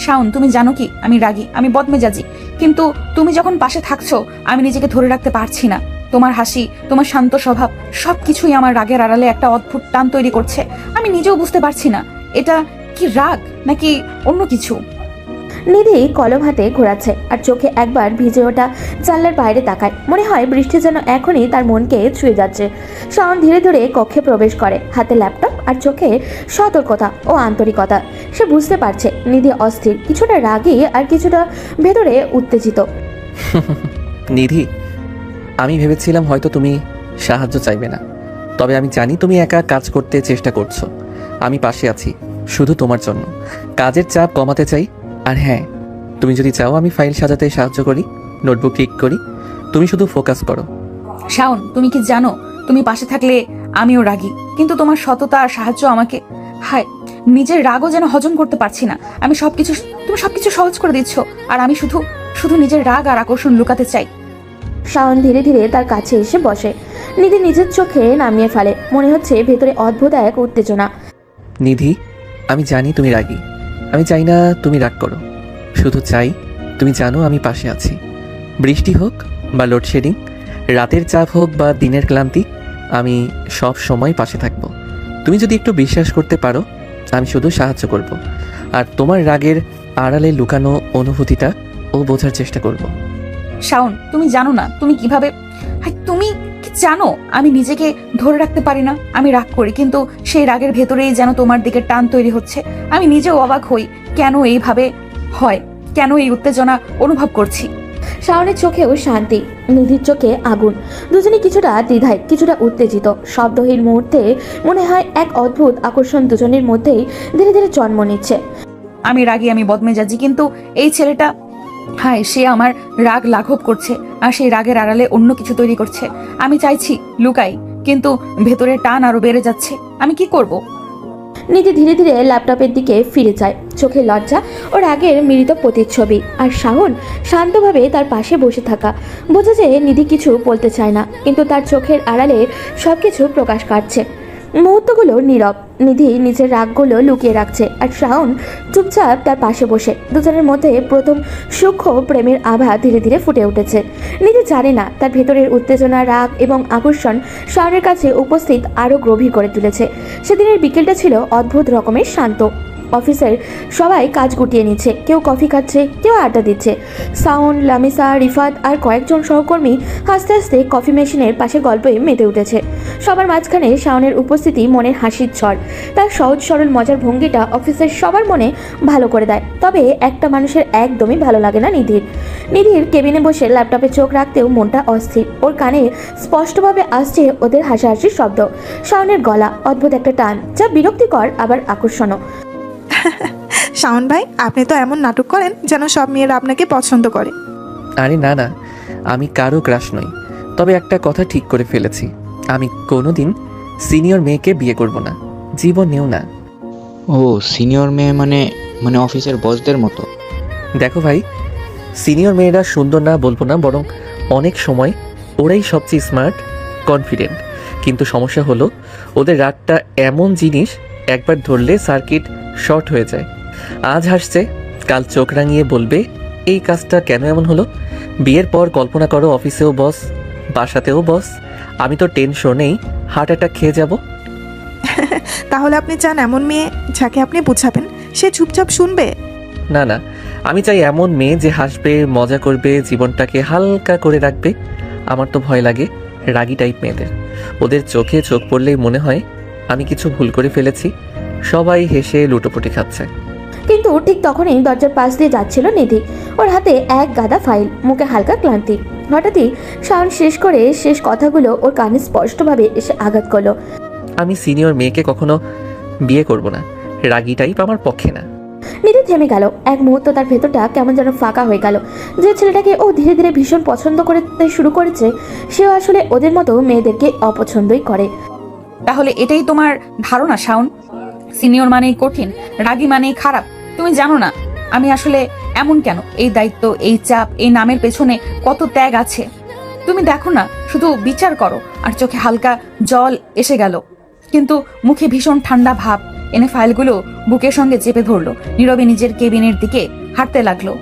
শাওন, তুমি জানো কি আমি রাগী, আমি বদমেজাজি, কিন্তু তুমি যখন পাশে থাকছো আমি নিজেকে ধরে রাখতে পারছি না। তোমার হাসি, তোমার শান্ত স্বভাব, সবকিছুই আমার রাগের আড়ালে একটা অদ্ভুত টান তৈরি করছে। আমি নিজেও বুঝতে পারছি না এটা কি রাগ নাকি অন্য কিছু। নিধি কলম হাতে ঘোরাচ্ছে আর চোখে একবার ভিজে ওঠা জানলার বাইরে তাকায়। মনে হয় বৃষ্টি যেন এখনই তার মনকে ছুঁয়ে যাচ্ছে। শাওন ধীরে ধীরে কক্ষে প্রবেশ করে, হাতে ল্যাপটপ আর চোখে সতর্কতা ও আন্তরিকতা। সে বুঝতে পারছে নিধি অস্থির, কিছুটা রাগী আর কিছুটা ভেতরে উত্তেজিত। নিধি, আমি ভেবেছিলাম হয়তো তুমি সাহায্য চাইবে না, তবে আমি জানি তুমি একা কাজ করতে চেষ্টা করছো। আমি পাশে আছি শুধু তোমার জন্য। কাজের চাপ কমাতে চাই। আর হ্যাঁ, তুমি যদি চাও আমি ফাইল সাজাতে সাহায্য করি, নোটবুক ঠিক করি। তুমি শুধু ফোকাস করো। শাওন, তুমি কি জানো তুমি পাশে থাকলে আমিও রাগী, কিন্তু তোমার সততা আর সাহায্য আমাকে, হায় নিজের রাগও যেন হজম করতে পারছি না। তুমি সবকিছু সহজ করে দিচ্ছ, আর আমি শুধু নিজের রাগ আর আকর্ষণ লুকাতে চাই। শাওন ধীরে ধীরে তার কাছে এসে বসে। নিধি নিজের চোখে নামিয়ে ফেলে, মনে হচ্ছে ভেতরে অদ্ভুত এক উত্তেজনা। নিধি, আমি জানি তুমি রাগী, আমি চাই না তুমি রাগ করো। শুধু চাই তুমি জানো আমি পাশে আছি। বৃষ্টি হোক বা লোডশেডিং, রাতের চাপ হোক বা দিনের ক্লান্তি, আমি সব সময় পাশে থাকবো। তুমি যদি একটু বিশ্বাস করতে পারো, আমি শুধু সাহায্য করব, আর তোমার রাগের আড়ালে লুকানো অনুভূতিটা বোঝার চেষ্টা করব। শাওন, তুমি জানো না তুমি কি জানো আমি নিজেকে ধরে রাখতে পারি না। আমি রাগ করি, কিন্তু সেই রাগের ভেতরেই যেন তোমার দিকে টান তৈরি হচ্ছে। আমি নিজেও অবাক হই কেন এইভাবে হয়, কেন এই উত্তেজনা অনুভব করছি। শাওনের চোখেও শান্তি, নিধির চোখে আগুন। দুজনে কিছুটা দ্বিধায়, কিছুটা উত্তেজিত। শব্দহীন মুহূর্তে মনে হয় এক অদ্ভুত আকর্ষণ দুজনের মধ্যেই ধীরে ধীরে জন্ম নিচ্ছে। আমি রাগী, আমি বদমেজাজি, কিন্তু এই ছেলেটা, হায় সে আমার রাগ লাঘব করছে, আর সেই রাগের আড়ালে অন্য কিছু তৈরি করছে। আমি চাইছি লুকাই, কিন্তু ভেতরে টান আরো বেড়ে যাচ্ছে। আমি কি করব? নিধি ধীরে ধীরে ল্যাপটপের দিকে ফিরে যায়, চোখে লজ্জা ও রাগের মিলিত প্রতিচ্ছবি। আর শাওন শান্তভাবে তার পাশে বসে থাকা। বোঝা যায় নিধি কিছু বলতে চায় না, কিন্তু তার চোখের আড়ালে সবকিছু প্রকাশ কাটছে। মুহূর্তগুলো নীরব। নিধি নিজের রাগগুলো লুকিয়ে রাখছে, আর শাওন চুপচাপ তার পাশে বসে। দুজনের মধ্যে প্রথম সূক্ষ্ম প্রেমের আভা ধীরে ধীরে ফুটে উঠেছে। নিধি জানে না তার ভেতরের উত্তেজনা, রাগ এবং আকর্ষণ শাওনের কাছে উপস্থিত আরও গভীর করে তুলেছে। সেদিনের বিকেলটা ছিল অদ্ভুত রকমের শান্ত। অফিসের সবাই কাজ গুটিয়ে নিচ্ছে, কেউ কফি খাচ্ছে, কেউ আড্ডা দিচ্ছে। সাউন্ড, লামিসা, রিফাত আর কয়েকজন সহকর্মী হাসতে হাসতে কফি মেশিনের পাশে গল্পে মেতে উঠেছে। সবার মাঝখানে শাওনের উপস্থিতি মনের হাসির ঝড়। তার সহজ সরল মজার ভঙ্গিটা অফিসের সবার মনে ভালো করে দেয়। তবে একটা মানুষের একদমই ভালো লাগে না নিধির কেবিনে বসে ল্যাপটপে চোখ রাখতেও মনটা অস্থির। ওর কানে স্পষ্টভাবে আসছে ওদের হাসাহাসির শব্দ, শাওনের গলা, অদ্ভুত একটা টান যা বিরক্তিকর আবার আকর্ষণীয়। শাওন ভাই, আপনি তো এমন নাটক করেন যেন সব মেয়েরা আপনাকে পছন্দ করে। আরে না না, আমি কারো ক্রাশ নই। তবে একটা কথা ঠিক করে ফেলেছি, আমি কোনোদিন সিনিয়র মেয়েকে বিয়ে করব না, জীবনেও না। ও সিনিয়র মেয়ে মানে মানে অফিসের বসদের মতো? দেখো ভাই, সিনিয়র মেয়েরা সুন্দর না বলবো না, বরং অনেক সময় ওরাই সবচেয়ে স্মার্ট, কনফিডেন্ট। কিন্তু সমস্যা হলো ওদের রাগটা এমন জিনিস, একবার ধরলে সার্কিট শর্ট হয়ে যায়। আজ হাসছে, কাল চোখ রাঙিয়ে বলবে এই কাজটা কেন এমন হলো। বিয়ের পর কল্পনা করো অফিসেও বস, বাসাতেও বস। আমি তো টেনশনেই হার্ট অ্যাটাক খেয়ে যাব। তাহলে আপনি চান এমন মেয়ে যাকে আপনি বুঝাবেন সে চুপচাপ শুনবে? না না, আমি চাই এমন মেয়ে যে হাসবে, মজা করবে, জীবনটাকে হালকা করে রাখবে। আমার তো ভয় লাগে রাগী টাইপ মেয়েদের। ওদের চোখে চোখ পড়লেই মনে হয় আমি কিছু ভুল করে ফেলেছি। সবাই হেসে লুটোপুটি খাচ্ছে। কিন্তু ঠিক তখনই দরজার পাশ দিয়ে যাচ্ছিল নিধি। ওর হাতে এক গাদা ফাইল, মুখে হালকা ক্লান্তি। হঠাৎই শাওন শেষ কথাগুলো ওর কানে স্পষ্টভাবে এসে আঘাত করলো। আমি সিনিয়র মেয়েকে কখনো বিয়ে করব না, রাগী টাইপ আমার পক্ষে না। নিধি থেমে গেল। এক মুহূর্ত তার ভেতরটা কেমন যেন ফাঁকা হয়ে গেল। যে ছেলেটাকে ও ধীরে ধীরে ভীষণ পছন্দ করতে শুরু করেছে, সেও আসলে ওদের মতো মেয়েদেরকে অপছন্দই করে। তাহলে এটাই তোমার ধারণা শাওন? সিনিয়র মানেই কঠিন, রাগী মানেই খারাপ। তুমি জানো না আমি আসলে এমন কেন? এই দায়িত্ব, এই চাপ, এই নামের পেছনে কত ত্যাগ আছে। তুমি দেখো না, শুধু বিচার করো। আর চোখে হালকা জল এসে গেল, কিন্তু মুখে ভীষণ ঠান্ডা ভাব। এনে ফাইলগুলো বুকের সঙ্গে চেপে ধরলো, নীরবে নিজের কেবিনের দিকে হাঁটতে লাগলো।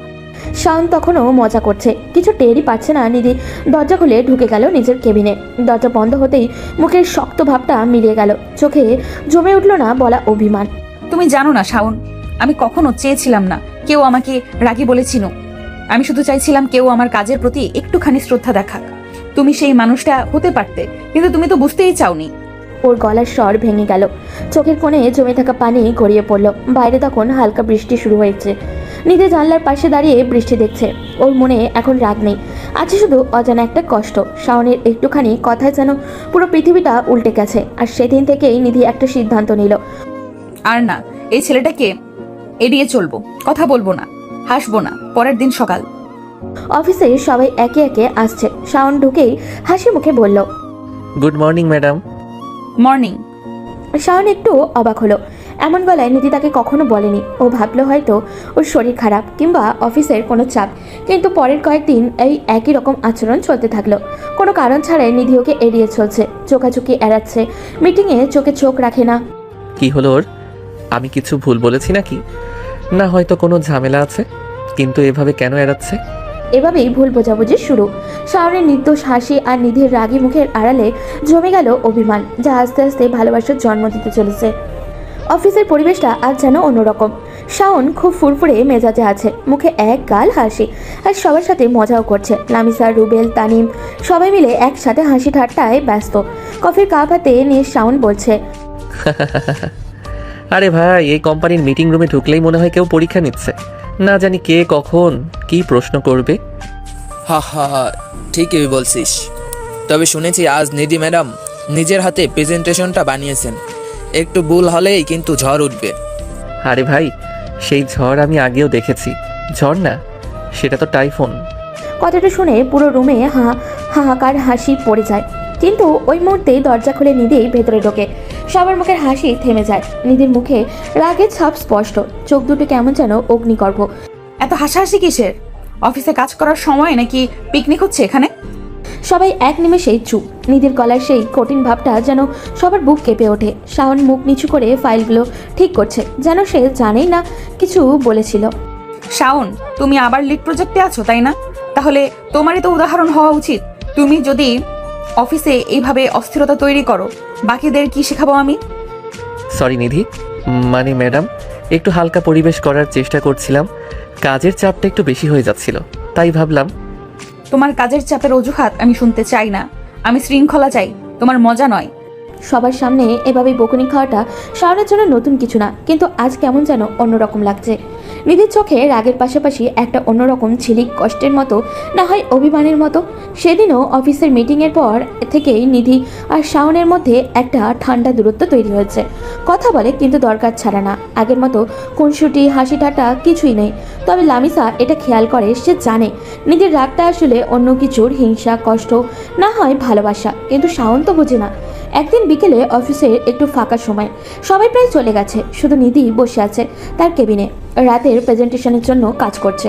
শাওন তখনও মজা করছে, কিছু টেরই পাচ্ছে না। নিধি দরজা খুলে ঢুকে গেল নিজের কেবিনে। দরজা বন্ধ হতেই মুখের শক্ত ভাবটা মিলিয়ে গেল, চোখে জমে উঠল না বলা অভিমান। তুমি জানো না শাওন, আমি কখনো চেয়েছিলাম না কেউ আমাকে রাগী বলে চিনো। আমি শুধু চাইছিলাম কেউ আমার কাজের প্রতি একটুখানি শ্রদ্ধা দেখাক। তুমি সেই মানুষটা হতে পারতে, কিন্তু তুমি তো বুঝতেই চাওনি। ওর গলার স্বর ভেঙে গেল, চোখের কোণে জমে থাকা পানি গড়িয়ে পড়ল। বাইরে তখন হালকা বৃষ্টি শুরু হয়েছে। নিধি জানলার পাশে দাঁড়িয়ে বৃষ্টি দেখছে। ওর মনে এখন রাগ নেই, আছে শুধু অজানা একটা কষ্ট। শাওনের একটুখানি কথায় যেন পুরো পৃথিবীটা উল্টে গেছে। আর সেদিন থেকেই নিধি একটা সিদ্ধান্ত নিল, আর না, এই ছেলেটাকে এড়িয়ে চলবো, কথা বলবো না, হাসবো না। পরের দিন সকাল। অফিসে সবাই একে একে আসছে। শাওন ঢুকেই হাসি মুখে বলল, good morning madam. Morning. Shaon একটু অবাক হলো। এমন গলায় নিধি তাকে কখনো বলেনি। ও ভাবলো হয়তো ওর শরীর খারাপ কিংবা অফিসের কোনো চাপ। কিন্তু পরের কয়েকদিন এই একই রকম আচরণ চলতে থাকলো। কোনো কারণ ছাড়াই নিধি ওকে এড়িয়ে চলছে, চোখাচোখি এড়াচ্ছে, মিটিংয়ে চোখে চোখ রাখে না। কি হলো ওর? আমি কিছু ভুল বলেছি নাকি? না হয়তো কোনো ঝামেলা আছে, কিন্তু এভাবে কেন এড়াচ্ছে? এভাবেই ভুল বোঝাবুঝি শুরু। শাওনের নির্দোষ হাসি আর নিধির রাগী মুখের আড়ালে জমে গেল অভিমান, যা আস্তে আস্তে ভালোবাসার জন্ম দিতে চলেছে। অফিসের পরিবেশটা আজ যেন অন্যরকম। শাওন খুব ফুরফুরে মেজাজে আছে, মুখে এক গাল হাসি, আর সবার সাথে মজাও করছে। লামিসা, রুবেল, তানিম সবাই মিলে একসাথে হাসি ঠাট্টায় ব্যস্ত। কফির কাপ হাতে নিয়ে শাওন বলছে, আরে ভাই, এই কোম্পানির মিটিং রুমে ঢুকলেই মনে হয় কেউ পরীক্ষা নিচ্ছে। না জানি কে কখন কি প্রশ্ন করবে। হা হা হা, ঠিকই বলছিস। তবে শুনেছি আজ নিধি ম্যাডাম নিজের হাতে প্রেজেন্টেশনটা বানিয়েছেন। একটু ভুল হলেই কিন্তু ঝড় উঠবে। আরে ভাই, সেই ঝড় আমি আগেও দেখেছি। ঝড় না, সেটা তো টাইফুন। কথাটা শুনে পুরো রুমে হাহাকার হাসি পড়ে যায়। কিন্তু ওই মুহূর্তেই দরজা খুলে নিধি ভেতরে ঢোকে। সবার মুখের হাসি থেমে যায়। নিধির মুখে রাগের ছাপ স্পষ্ট, চোখ দুটো কেমন যেন অগ্নিগর্ভ। এত হাসাহাসি কিসের? অফিসে কাজ করার সময় নাকি পিকনিক হচ্ছে এখানে? সবাই এক নিমেষেই চুপ। নিধির গলার সেই কঠিন ভাবটা যেন সবার বুক কেঁপে ওঠে। শাওন মুখ নিচু করে ফাইলগুলো ঠিক করছে, যেন সে জানেই না কিছু বলেছিল। শাওন, তুমি আবার লিড প্রজেক্টে আছো তাই না? তাহলে তোমারই তো উদাহরণ হওয়া উচিত। তুমি যদি অফিসে এইভাবে অস্থিরতা তৈরি করো, বাকিদের কি শেখাবো আমি? সরি নিধি, মানে ম্যাডাম, একটু হালকা পরিবেশ করার চেষ্টা করছিলাম। কাজের চাপটা একটু বেশি হয়ে যাচ্ছিল, তাই ভাবলাম তোমার কাজের চাপের অজুহাত আমি শুনতে চাই না। আমি শৃঙ্খলা চাই, তোমার মজা নয়। সবার সামনে এভাবে বকুনি খাওয়াটা শাওনের জন্য নতুন কিছু না, কিন্তু আজ কেমন যেন অন্যরকম লাগছে। নিধির চোখে রাগের পাশাপাশি একটা অন্যরকম ঝিলিক কষ্টের মতো, না হয় অভিমানের মতো। সেদিনও অফিসের মিটিংয়ের পর থেকেই নিধি আর শাওনের মধ্যে একটা ঠান্ডা দূরত্ব তৈরি হয়েছে। কথা বলে কিন্তু দরকার ছাড়া না, আগের মতো খুনসুটি হাসি ঠাট্টা কিছুই নেই। তবে লামিসা এটা খেয়াল করে, সে জানে নিধির রাগটা আসলে অন্য কিছুর হিংসা, কষ্ট, না হয় ভালোবাসা, কিন্তু শাওন তো বোঝে না। একদিন বিকেলে অফিসের একটু ফাঁকা সময়, সবাই প্রায় চলে গেছে, শুধু নিধি বসে আছে তার কেবিনে, রাতের প্রেজেন্টেশনের জন্য কাজ করছে।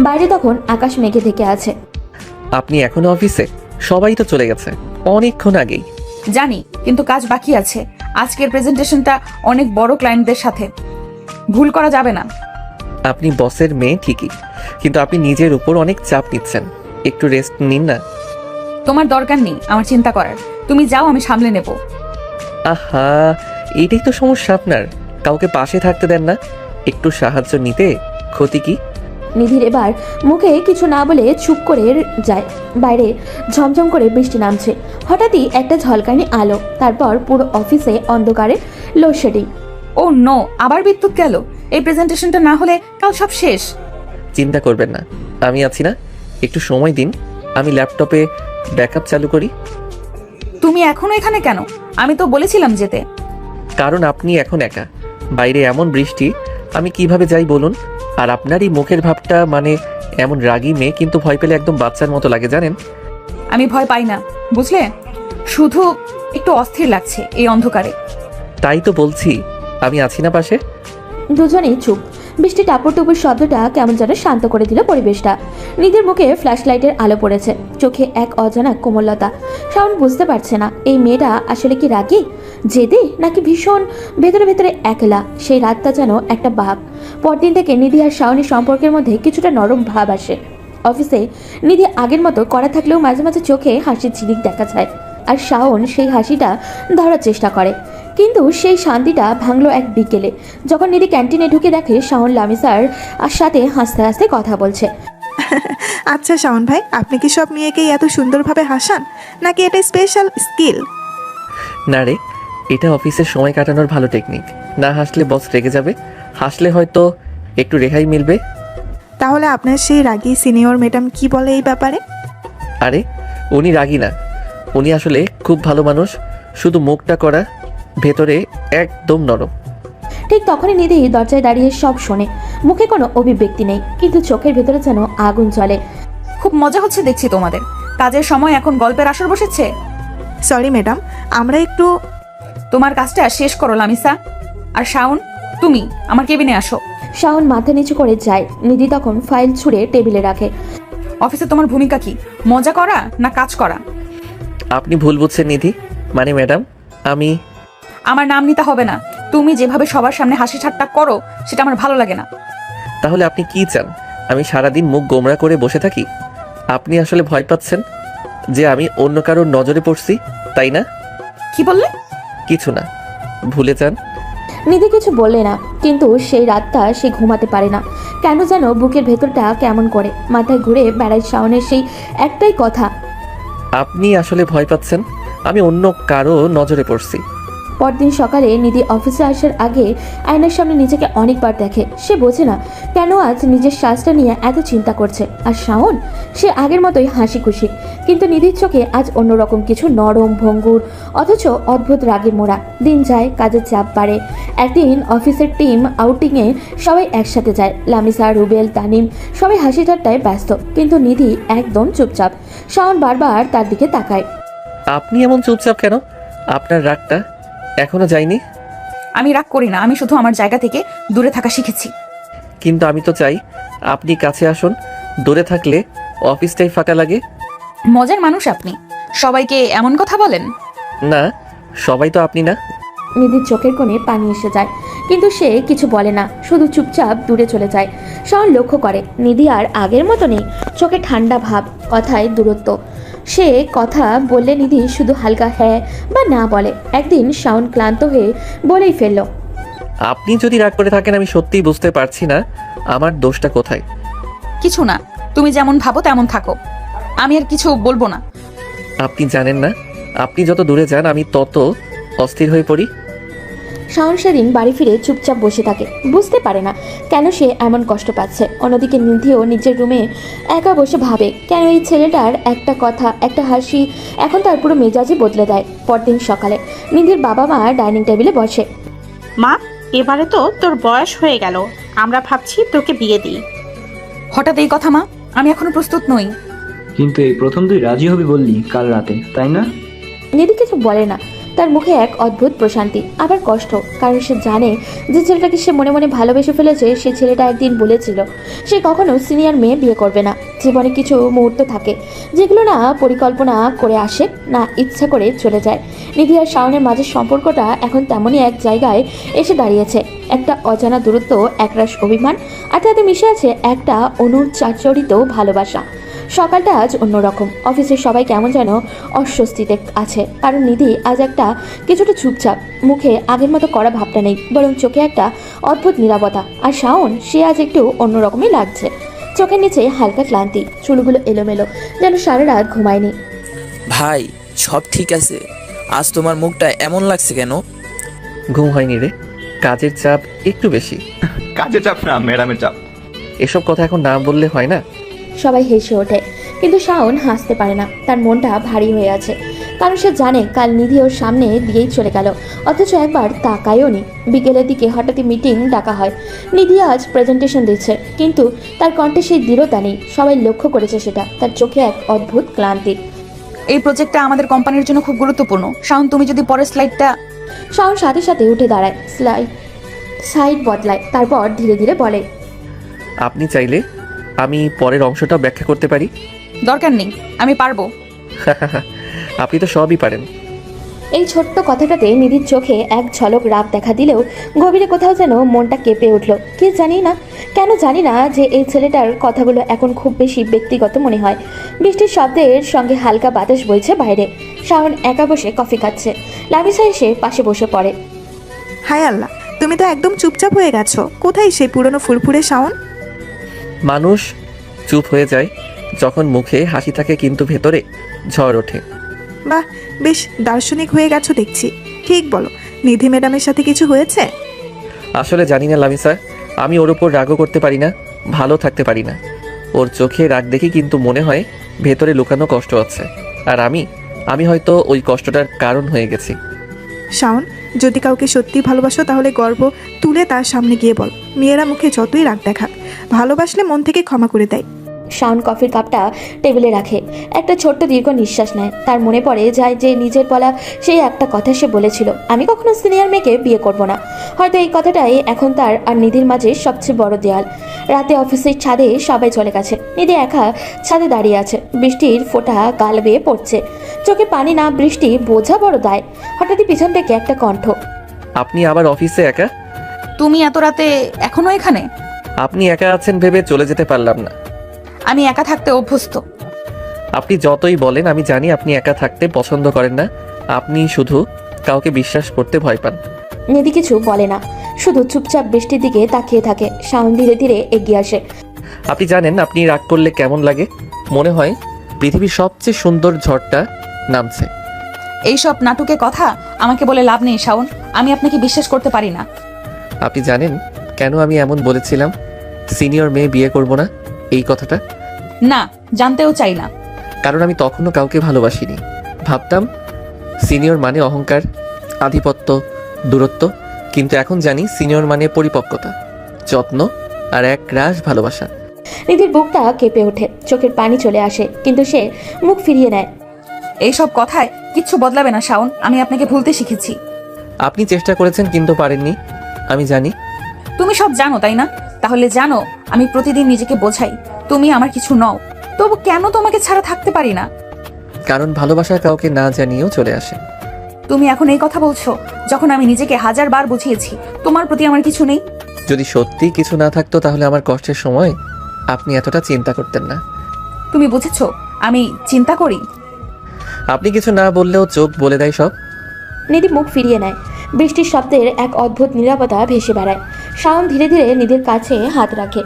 বাইরে তখন আকাশ মেঘে ঢেকে আছে। আপনি এখনো অফিসে? সবাই তো চলে গেছে অনেকক্ষণ আগেই। জানি, কিন্তু কাজ বাকি আছে। আজকের প্রেজেন্টেশনটা অনেক বড় ক্লায়েন্টদের সাথে, ভুল করা যাবে না। আপনি বসের মেয়ে ঠিকই, কিন্তু আপনি নিজের উপর অনেক চাপ নিচ্ছেন, একটু রেস্ট নিন না। তোমার দরকার নেই আমার চিন্তা করার, তুমি যাও, আমি সামলে নেব। আহা, এইটাই তো সমস্যা আপনার, কাউকে পাশে থাকতে দেন না। একটু সাহায্য নিতে ক্ষতি কি? নিধির এবার মুখে কিছু না বলে চুপ করে যায়। বাইরে ঝমঝম করে বৃষ্টি নামছে। হঠাৎই একটা ঝলকানি আলো, তারপর পুরো অফিসে অন্ধকারে লোডশেডিং। ও নো, আবার বিদ্যুৎ গেল। এই প্রেজেন্টেশনটা না হলে কাল সব শেষ। চিন্তা করবেন না, আমি আছি না, একটু সময় দিন, আমি ল্যাপটপে ব্যাকআপ চালু করি। তুমি এখনো এখানে কেন? আমি তো বলেছিলাম যেতে। কারণ আপনি এখন একা, বাইরে এমন বৃষ্টি, আমি কিভাবে যাই বলুন? আর আপনারই মুখের ভাবটা, মানে এমন রাগী মেয়ে কিন্তু ভয় পেলে একদম বাচ্চার মতো লাগে জানেন। আমি ভয় পাই না, বুঝলে? শুধু একটু অস্থির লাগছে এই অন্ধকারে। তাই তো বলছি, আমি আছি না পাশে। দুজনেই চুপ। বৃষ্টি টাপুর টুপুর শব্দটা কেমন যেন শান্ত করে দিল পরিবেশটা। নিধির মুখে ফ্ল্যাশ লাইটের আলো পড়েছে, চোখে এক অজানা কোমলতা। শাওন বুঝতে পারছে না এই মেয়েটা আসলে কি রাগী, জেদি, নাকি ভীষণ ভেতরে ভেতরে একলা। সেই রাতটা যেন একটা ভাব। পরদিন থেকে নিধি আর শাওনের সম্পর্কের মধ্যে কিছুটা নরম ভাব আসে। অফিসে নিধি আগের মতো করা থাকলেও মাঝে মাঝে চোখে হাসির ঝিলিক দেখা যায়, আর শাওন সেই হাসিটা ধরার চেষ্টা করে। কিন্তু সেই শান্তিটা ভাঙলো এক বিকেলে, যখন নিধি ক্যান্টিনে ঢুকে দেখে শাওন লামিসার সাথে হাসতে হাসতে কথা বলছে। আচ্ছা শাওন ভাই, আপনি কি সব মেয়েকেই এত সুন্দরভাবে হাসান, নাকি এটা স্পেশাল স্কিল? না রে, এটা অফিসের সময় কাটানোর ভালো টেকনিক। না হাসলে বস রেগে যাবে, হাসলে হয়তো একটু রেহাই মিলবে। তাহলে আপনার সেই রাগী সিনিয়র ম্যাডাম কি বলে এই ব্যাপারে? আরে উনি রাগী না, উনি আসলে খুব ভালো মানুষ, শুধু মুখটা করা, ভেতরে একদম নরম। ঠিক তখনই নিধি দরজায় দাঁড়িয়ে সব শোনে। মুখে কোনো অভিব্যক্তি নেই, কিন্তু চোখের ভেতরে যেন আগুন জ্বলে। খুব মজা হচ্ছে দেখছি তোমাদের। কাজের সময় এখন গল্পের আসর বসেছে। সরি ম্যাডাম, আমরা একটু... তোমার কাজটা শেষ করো লামিসা। আর শাওন, তুমি আমার কেবিনে আসো। শাওন মাথা নিচু করে যায়। নিধি তখন ফাইল ছুঁড়ে টেবিলে রাখে। অফিসে তোমার ভূমিকা কি? মজা করা না কাজ করা? আপনি ভুল বুঝছেন নিধি, মানে ম্যাডাম আমি... আমার নাম নিতে হবে না। তুমি যেভাবে সবার সামনে হাসি ঠাট্টা করো সেটা আমার ভালো লাগে না। তাহলে আপনি কি চান, আমি সারাদিন মুখ গোমড়া করে বসে থাকি? আপনি আসলে ভয় পাচ্ছেন যে আমি অন্য কারোর নজরে পড়ছি, তাই না? কি বললে? কিছু না, ভুলে যান। নিধি কিছু বললে না, কিন্তু সেই রাতটা সে ঘুমাতে পারে না। কেন যেন বুকের ভেতরটা কেমন করে, মাথায় ঘুরে বেড়ায় শাওনের সেই একটাই কথা। আপনি আসলে ভয় পাচ্ছেন আমি অন্য কারো নজরে পড়ছি। পরদিন সকালে নিধি অফিসে আসার আগে আয়নার সামনে নিজেকে অনেকবার দেখে। সে বোঝে না কেন আজ নিজের শ্বাসটা নিয়ে এত চিন্তা করছে। আর শাওন, সে আগের মতোই হাসি খুশি, কিন্তু নিধির চোখে আজ অন্যরকম কিছু, নরম, ভঙ্গুর, অথচ অদ্ভুত রাগে মোড়া। দিন যায়, কাজের চাপ বাড়ে। একদিন অফিসের টিম আউটিংয়ে সবাই একসাথে যায়। লামিসা, রুবেল, তানিম সবাই হাসি ঠাট্টায় ব্যস্ত, কিন্তু নিধি একদম চুপচাপ। শাওন বারবার তার দিকে তাকায়। আপনি এমন চুপচাপ কেন? আপনার রাগটা এখনো যায়নি? আমি রাগ করি না, আমি শুধু আমার জায়গা থেকে দূরে থাকা শিখেছি। কিন্তু আমি তো চাই আপনি কাছে আসুন, দূরে থাকলে অফিসটাই ফাঁকা লাগে। মজার মানুষ আপনি, সবাইকে এমন কথা বলেন? না, সবাই তো আপনি না। নিধির চোখের কোণে পানি এসে যায়, কিন্তু সে কিছু বলে না, শুধু চুপচাপ দূরে চলে যায়। শাওন লক্ষ্য করে নিধি আর আগের মতো নেই, চোখে ঠান্ডা ভাব, কথায় দূরত্ব। সে কথা বললে নিধি শুধু হালকা হ্যাঁ বা না বলে। একদিন শাওন ক্লান্ত হয়ে বলেই ফেলল, আপনি যদি রাগ করে থাকেন আমি সত্যিই বুঝতে পারছি না আমার দোষটা কোথায়। কিছু না, তুমি যেমন ভাবো তেমন থাকো, আমি আর কিছু বলবো না। আপনি জানেন না, আপনি যত দূরে যান আমি তত অস্থির হয়ে পড়ি। শাওন সেদিন বাড়ি ফিরে চুপচাপ বসে থাকে, বুঝতে পারে না কেন সে এমন কষ্ট পাচ্ছে। অন্যদিকে নিধিও নিজের রুমে একা বসে ভাবে কেন এই ছেলেটার একটা কথা, একটা হাসি এখন তার পুরো মেজাজই বদলে দেয়। পরদিন সকালে নিধির বাবা মা ডাইনিং টেবিলে বসে। মা, এবারে তো তোর বয়স হয়ে গেল, আমরা ভাবছি তোকে বিয়ে দিই। হঠাৎ এই কথা মা? আমি এখনো প্রস্তুত নই। কিন্তু এই প্রথম তুই রাজি হবি বললি কাল রাতে, তাই না? নিধি কিছু বলে না, তার মুখে এক অদ্ভুত প্রশান্তি, আবার কষ্ট, কারণ সে জানে যে ছেলেটাকে সে মনে মনে ভালোবেসে ফেলেছে। সে ছেলেটা একদিন বলেছিল সে কখনো সিনিয়র মেয়ে বিয়ে করবে না। জীবনে কিছু মুহূর্ত থাকে যেগুলো না পরিকল্পনা করে আসে, না ইচ্ছা করে চলে যায়। নিধি আর শাওনের মাঝের সম্পর্কটা এখন তেমনই এক জায়গায় এসে দাঁড়িয়েছে। একটা অজানা দূরত্ব, একরাশ অভিমান, আর তাতে মিশে আছে একটা অনুচারিত ভালোবাসা। সকালটা আজ অন্যরকম। অফিসের সবাই কেমন যেন অস্বস্তিতে আছে, কারণ নিধি আজ একটা কিছুটা চুপচাপ, মুখে আগের মতো করা ভাবটা নেই, বরং চোখে একটা অদ্ভুত নীরবতা। আর শাওন, সে আজ একটু অন্যরকমই লাগছে। চোখের নিচে হালকা ক্লান্তি, চুলগুলো এলোমেলো, যেন সারা রাত ঘুমায়নি। ভাই, সব ঠিক আছে? আজ তোমার মুখটা এমন লাগছে কেন? ঘুম হয়নি রে, কাজের চাপ একটু বেশি। কাজের চাপ না, ম্যাডামের চাপ। এসব কথা এখন না বললে হয় না? সবাই হেসে ওঠে, কিন্তু শাওন হাসতে পারে না। তার মনটা ভারী হয়ে আছে, কারণ সে জানে কাল নিধি ওর সামনে দিয়েই চলে গেল, অথচ একবার তাকায়ও নি। বিকেলের দিকে হঠাৎই মিটিং ডাকা হয়। নিধি আজ প্রেজেন্টেশন দিচ্ছে, কিন্তু তার কণ্ঠে সেই দৃঢ়তা নেই। সবাই লক্ষ্য করেছে সেটা। তার চোখে এক অদ্ভুত ক্লান্তি। এই প্রজেক্টটা আমাদের কোম্পানির জন্য খুব গুরুত্বপূর্ণ। শাওন, তুমি যদি পরের স্লাইডটা। শাওন সাথে সাথে উঠে দাঁড়ায়, সাইড বদলায়, তারপর ধীরে ধীরে বলে, আপনি চাইলে আমি পরের অংশটা ব্যাখ্যা করতে পারি। দরকার নেই, আমি পারবো। আপনি তো সবই পারেন। এই ছোট্ট কথাটাতে নিধির চোখে এক ঝলক রাগ দেখা দিলেও গভীরে কোথাও যেন মনটা কেঁপে উঠল। কি জানি না কেন, জানি না যে এই ছেলেটার কথাগুলো এখন খুব বেশি ব্যক্তিগত মনে হয়। বৃষ্টির শব্দের সঙ্গে হালকা বাতাস বইছে বাইরে। শাওন একা বসে কফি খাচ্ছে। লামিসা এসে পাশে বসে পড়ে। হায় আল্লাহ, তুমি তো একদম চুপচাপ হয়ে গেছো। কোথায় সেই পুরনো ফুরফুরে শাওন? মানুষ চুপ হয়ে যায় যখন মুখে হাসি থাকে কিন্তু ভেতরে ঝড় ওঠে। বাহ, বেশ দার্শনিক হয়ে গেছো দেখছি। ঠিক বলো, নিধি ম্যাডামের সাথে কিছু হয়েছে? আসলে জানি না লামিসা, আমি ওর উপর রাগও করতে পারি না, ভালো থাকতে পারি না। ওর চোখে রাগ দেখি কিন্তু মনে হয় ভেতরে লুকানো কষ্ট আছে, আর আমি হয়তো ওই কষ্টটার কারণ হয়ে গেছি। শাওন, যদি কাউকে সত্যি ভালোবাসো তাহলে গর্ব তুলে তার সামনে গিয়ে বল। মেয়েরা মুখে যতই রাগ দেখাক, ভালোবাসলে মন থেকে ক্ষমা করে দেয়। শাওন কফির কাপটা টেবিলে রাখে, একটা ছোট্ট দীর্ঘ নিঃশ্বাস নেয়। তার মনে পড়ে যায় যে নিজের বলা সেই একটা কথা সে বলেছিল, আমি কখনো সিনিয়র মেয়েকে বিয়ে করব না। হয়তো এই কথাটাই এখন তার আর নিধির মাঝে সবচেয়ে বড় দেয়াল। রাতে অফিসের ছাদে সবাই চলে গেছে, নিধি একা ছাদে দাঁড়িয়ে আছে। বৃষ্টির ফোঁটা গাল বেয়ে পড়ছে, চোখে পানি না বৃষ্টি বোঝা বড় দায়। হঠাৎই পিছন থেকে একটা কণ্ঠ, আপনি আবার অফিসে একা? তুমি এত রাতে এখনো এখানে? আপনি একা আছেন ভেবে চলে যেতে পারলাম না। আমি একা থাকতে অভ্যস্ত। আপনি যতই বলেন আমি জানি আপনি একা থাকতে পছন্দ করেন না, আপনি শুধু কাউকে বিশ্বাস করতে ভয় পান। নিধি কিছু বলে না, শুধু চুপচাপ বৃষ্টির দিকে তাকিয়ে থাকে। শাওন ধীরে ধীরে এগিয়ে আসে। আপনি জানেন আপনি রাগ করলে কেমন লাগে? মনে হয় পৃথিবীর সবচেয়ে সুন্দর ঝড়টা নামছে। এইসব নাটকে কথা আমাকে বলে লাভ নেই শাওন, আমি আপনাকে বিশ্বাস করতে পারি না। আপনি জানেন কেন আমি এমন বলেছিলাম সিনিয়র মেয়ে বিয়ে করব না এই কথাটা? না, জানতেও চাই না। কারণ আমি তখনও কাউকে ভালোবাসিনি। ভাবতাম সিনিয়র মানে অহংকার, আধিপত্য, দূরত্ব। কিন্তু এখন জানি সিনিয়র মানে পরিপক্কতা, যত্ন আর এক রাশ ভালোবাসা। নিধির বুকটা কেঁপে ওঠে, চোখের পানি চলে আসে, কিন্তু সে মুখ ফিরিয়ে নেয়। এইসব কথায় কিচ্ছু বদলাবে না শাওন, আমি আপনাকে ভুলতে শিখেছি। আপনি চেষ্টা করেছেন কিন্তু পারেননি, আমি জানি। তুমি সব জানো তাই না? তাহলে জানো আমি প্রতিদিন নিজেকে বোঝাই তুমি আমার কিছু নও, তবু কেন তোমাকে ছাড়া থাকতে পারি না? কারণ ভালোবাসা কাউকে না জানিয়েও চলে আসে। তুমি এখন এই কথা বলছো যখন আমি নিজেকে 1000 বার বুঝিয়েছি তোমার প্রতি আমার কিছু নেই। যদি সত্যি কিছু না থাকতো তাহলে আমার কষ্টের সময় আপনি এতটা চিন্তা করতেন না। তুমি বুঝেছো আমি চিন্তা করি? আপনি কিছু না বললেও চোখ বলে দেয় সব। নিধি মুখ ফিরিয়ে নেয়। বৃষ্টির শব্দের এক অদ্ভুত নীরবতা ভেসে বেড়ায়। শাওন ধীরে ধীরে নিধির কাছে হাত রাখে।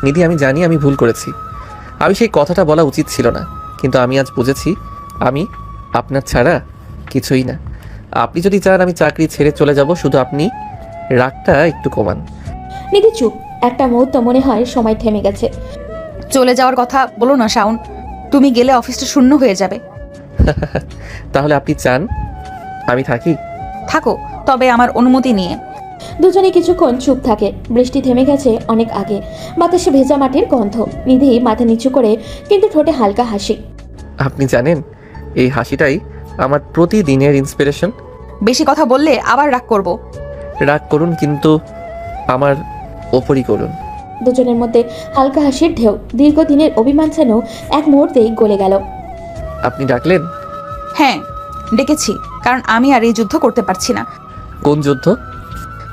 নিধি, আমি জানি আমি ভুল করেছি। আমি সেই কথাটা বলা উচিত ছিল না, কিন্তু আমি আজ বুঝেছি আমি আপনার ছাড়া কিছুই না। আপনি যদি চান আমি চাকরি ছেড়ে চলে যাব, শুধু আপনি রাগটা একটু কমান। নিধি চুপ। একটা মুহূর্ত মনে হয় সময় থেমে গেছে। চলে যাওয়ার কথা বলো না শাওন, তুমি গেলে অফিসটা শূন্য হয়ে যাবে। তাহলে আপনি চান আমি থাকি? থাকো, তবে আমার অনুমতি নিয়ে। দুজনে কিছুক্ষণ চুপ থাকে। বৃষ্টি থেমে গেছে অনেক আগে। বাতাসে ভেজা মাটির গন্ধ। নিধি মাথা নিচু করে, কিন্তু ঠোঁটে হালকা হাসি। আপনি জানেন এই হাসিটাই আমার প্রতিদিনের ইন্সপিরেশন। বেশি কথা বললে আবার রাগ করব। রাগ করুন, কিন্তু আমার ওপরই করুন। দুজনের মধ্যে হালকা হাসির ঢেউ। দীর্ঘদিনের অভিমান যেন এক মুহূর্তেই গলে গেল। আপনি ডাকলেন? হ্যাঁ, ডেকেছি, কারণ আমি আর এই যুদ্ধ করতে পারছি না। কোন যুদ্ধ?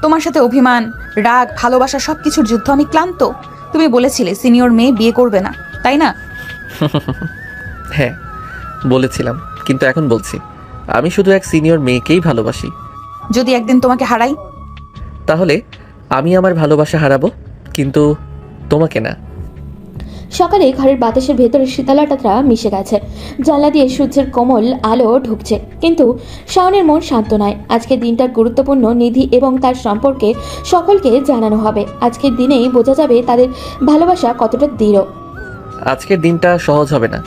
তোমার সাথে অভিমান, রাগ, ভালোবাসা সবকিছুর যুদ্ধ। আমি ক্লান্ত। তুমি বলেছিলে সিনিয়র মেয়ে বিয়ে করবে না, তাই না? হ্যাঁ বলেছিলাম, কিন্তু এখন বলছি আমি শুধু এক সিনিয়র মেয়েকেই ভালোবাসি। যদি একদিন তোমাকে হারাই? তাহলে আমি আমার ভালোবাসা হারাবো, কিন্তু তোমাকে না। সকালে ঘরের বাতাসের ভেতরে শীতলতাটা মিশে গেছে। জানলা দিয়ে সূর্যের কোমল আলো ঢুকছে, কিন্তু শাওনের মন শান্ত নয়। আজকের দিনটা গুরুত্বপূর্ণ। নিধি এবং তার সম্পর্কে সকলকে জানানো হবে। আজকের দিনেই বোঝা যাবে তাদের ভালোবাসা কতটা দৃঢ়। আজকের দিনটা সহজ হবে না।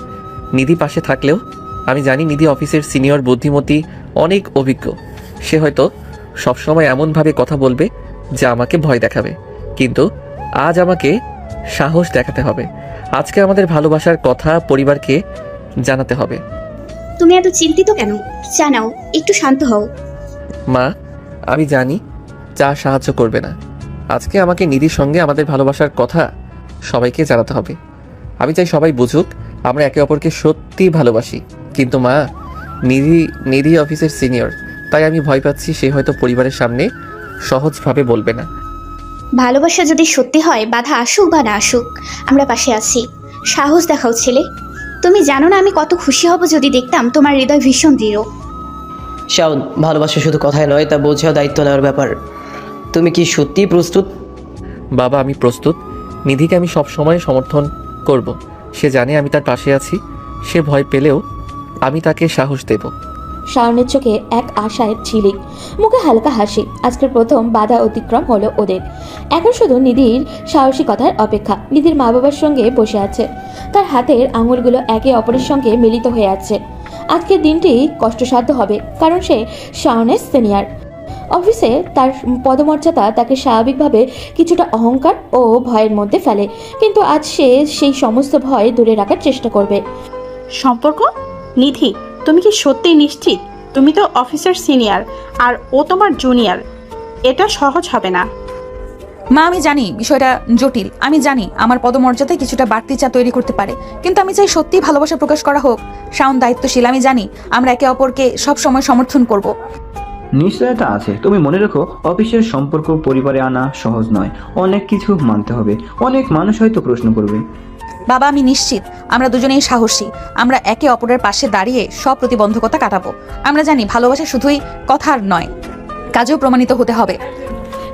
নিধি পাশে থাকলেও আমি জানি নিধি অফিসের সিনিয়র বুদ্ধিমতী, অনেক অভিজ্ঞ। সে হয়তো সবসময় এমনভাবে কথা বলবে যা আমাকে ভয় দেখাবে, কিন্তু আজ আমাকে সাহস দেখাতে হবে। আজকে আমাদের ভালোবাসার কথা পরিবারকে জানাতে হবে। তুমি এত চিন্তিত কেন? জানাও, একটু শান্ত হও। মা, আমি জানি যা সাহায্য করবে না। আজকে আমাকে নিধির সঙ্গে আমাদের ভালোবাসার কথা সবাইকে জানাতে হবে। আমি চাই সবাই বুঝুক আমরা একে অপরকে সত্যি ভালোবাসি। কিন্তু মা, নিধি অফিসের সিনিয়র, তাই আমি ভয় পাচ্ছি সে হয়তো পরিবারের সামনে সহজভাবে বলবে না। ভালোবাসা যদি সত্যি হয়, বাধা আসুক বা না আসুক, আমরা পাশে আছি। সাহস দেখাও ছেলে। তুমি জানো না আমি কত খুশি হব যদি দেখতাম তোমার হৃদয় ভীষণ দৃঢ়। শাওন, ভালোবাসা শুধু কথায় নয়, তা বোঝাও দায়িত্ব নেওয়ার ব্যাপার। তুমি কি সত্যি প্রস্তুত? বাবা, আমি প্রস্তুত। নিধিকে আমি সব সময় সমর্থন করব। সে জানে আমি তার পাশে আছি। সে ভয় পেলেও আমি তাকে সাহস দেব। শাওনের চোখে এক আশায় ঝিলিক, মুখে হালকা হাসি। আজকের প্রথম বাধা অতিক্রম হলো ওদের। এখন শুধু নিধির সাহসিকতার অপেক্ষা। নিধির মা বাবার সঙ্গে বসে আছে। তার হাতের আঙুলগুলো একে অপরের সঙ্গে মিলিত হয়ে আছে। আজকের দিনটি কষ্টসাধ্য হবে, কারণ সে শাওনের সিনিয়র। অফিসে তার পদমর্যাদা তাকে স্বাভাবিকভাবে কিছুটা অহংকার ও ভয়ের মধ্যে ফেলে, কিন্তু আজ সে সেই সমস্ত ভয় দূরে রাখার চেষ্টা করবে। সম্পর্ক? নিধি, তুমি কি সত্যিই নিশ্চিত? তুমি তো অফিসার সিনিয়র আর ও তোমার জুনিয়র। এটা সহজ হবে না। মা, আমি জানি বিষয়টা জটিল। আমি জানি আমার পদমর্যাদায় কিছুটা বাড়তি চা তৈরি করতে পারে, কিন্তু আমি চাই সত্যিই ভালোবাসা প্রকাশ করা হোক। শাওন দায়িত্বশীল। আমি জানি আমরা একে অপরকে সব সময় সমর্থন করব। নিশ্চয়তা আছে। তুমি মনে রেখো, অফিসের সম্পর্ক পরিবারে আনা সহজ নয়। অনেক কিছু মানতে হবে। অনেক মানুষ হয়তো প্রশ্ন করবে। বাবা, আমি নিশ্চিত আমরা দুজনেই সাহসী। আমরা একে অপরের পাশে দাঁড়িয়ে সব প্রতিবন্ধকতা কাটাবো। আমরা জানি ভালোবাসা শুধুই কথার নয়, কাজেও প্রমাণিত হতে হবে।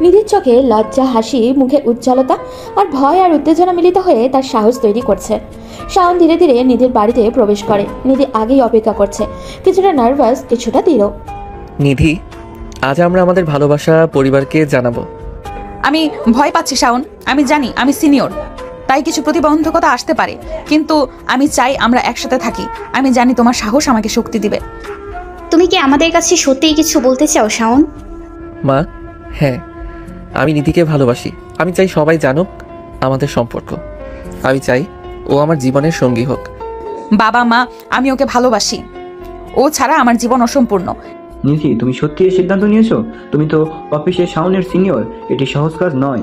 নিধির চোখে লজ্জা, হাসি, মুখে উজ্জ্বলতা আর ভয় আর উত্তেজনা মিলিত হয়ে তার সাহস তৈরি করছে। শাওন ধীরে ধীরে নিধির বাড়িতে প্রবেশ করে। নিধি আগেই অপেক্ষা করছে, কিছুটা নার্ভাস, কিছুটা দৃঢ়। নিধি, আজ আমরা আমাদের ভালোবাসা পরিবারকে জানাবো। আমি ভয় পাচ্ছি শাওন। আমি জানি আমি সিনিয়র, তাই কিছু প্রতিবন্ধকতা আসতে পারে, কিন্তু আমি চাই আমরা একসাথে থাকি। আমি জানি তোমার সাহস আমাকে শক্তি দিবে। তুমি কি আমাদের কাছে সত্যিই কিছু বলতে চাও শাওন? মা, হ্যাঁ, আমি নিধিকে ভালোবাসি। আমি চাই সবাই জানুক আমাদের সম্পর্ক। আমি চাই ও আমার জীবনের সঙ্গী হোক। বাবা, মা, আমি ওকে ভালোবাসি। ও ছাড়া আমার জীবন অসম্পূর্ণ। নিধি, তুমি সত্যি এই সিদ্ধান্ত নিয়েছো? তুমি তো অফিসে শাওনের সিনিয়র। এটি সহজ কাজ নয়।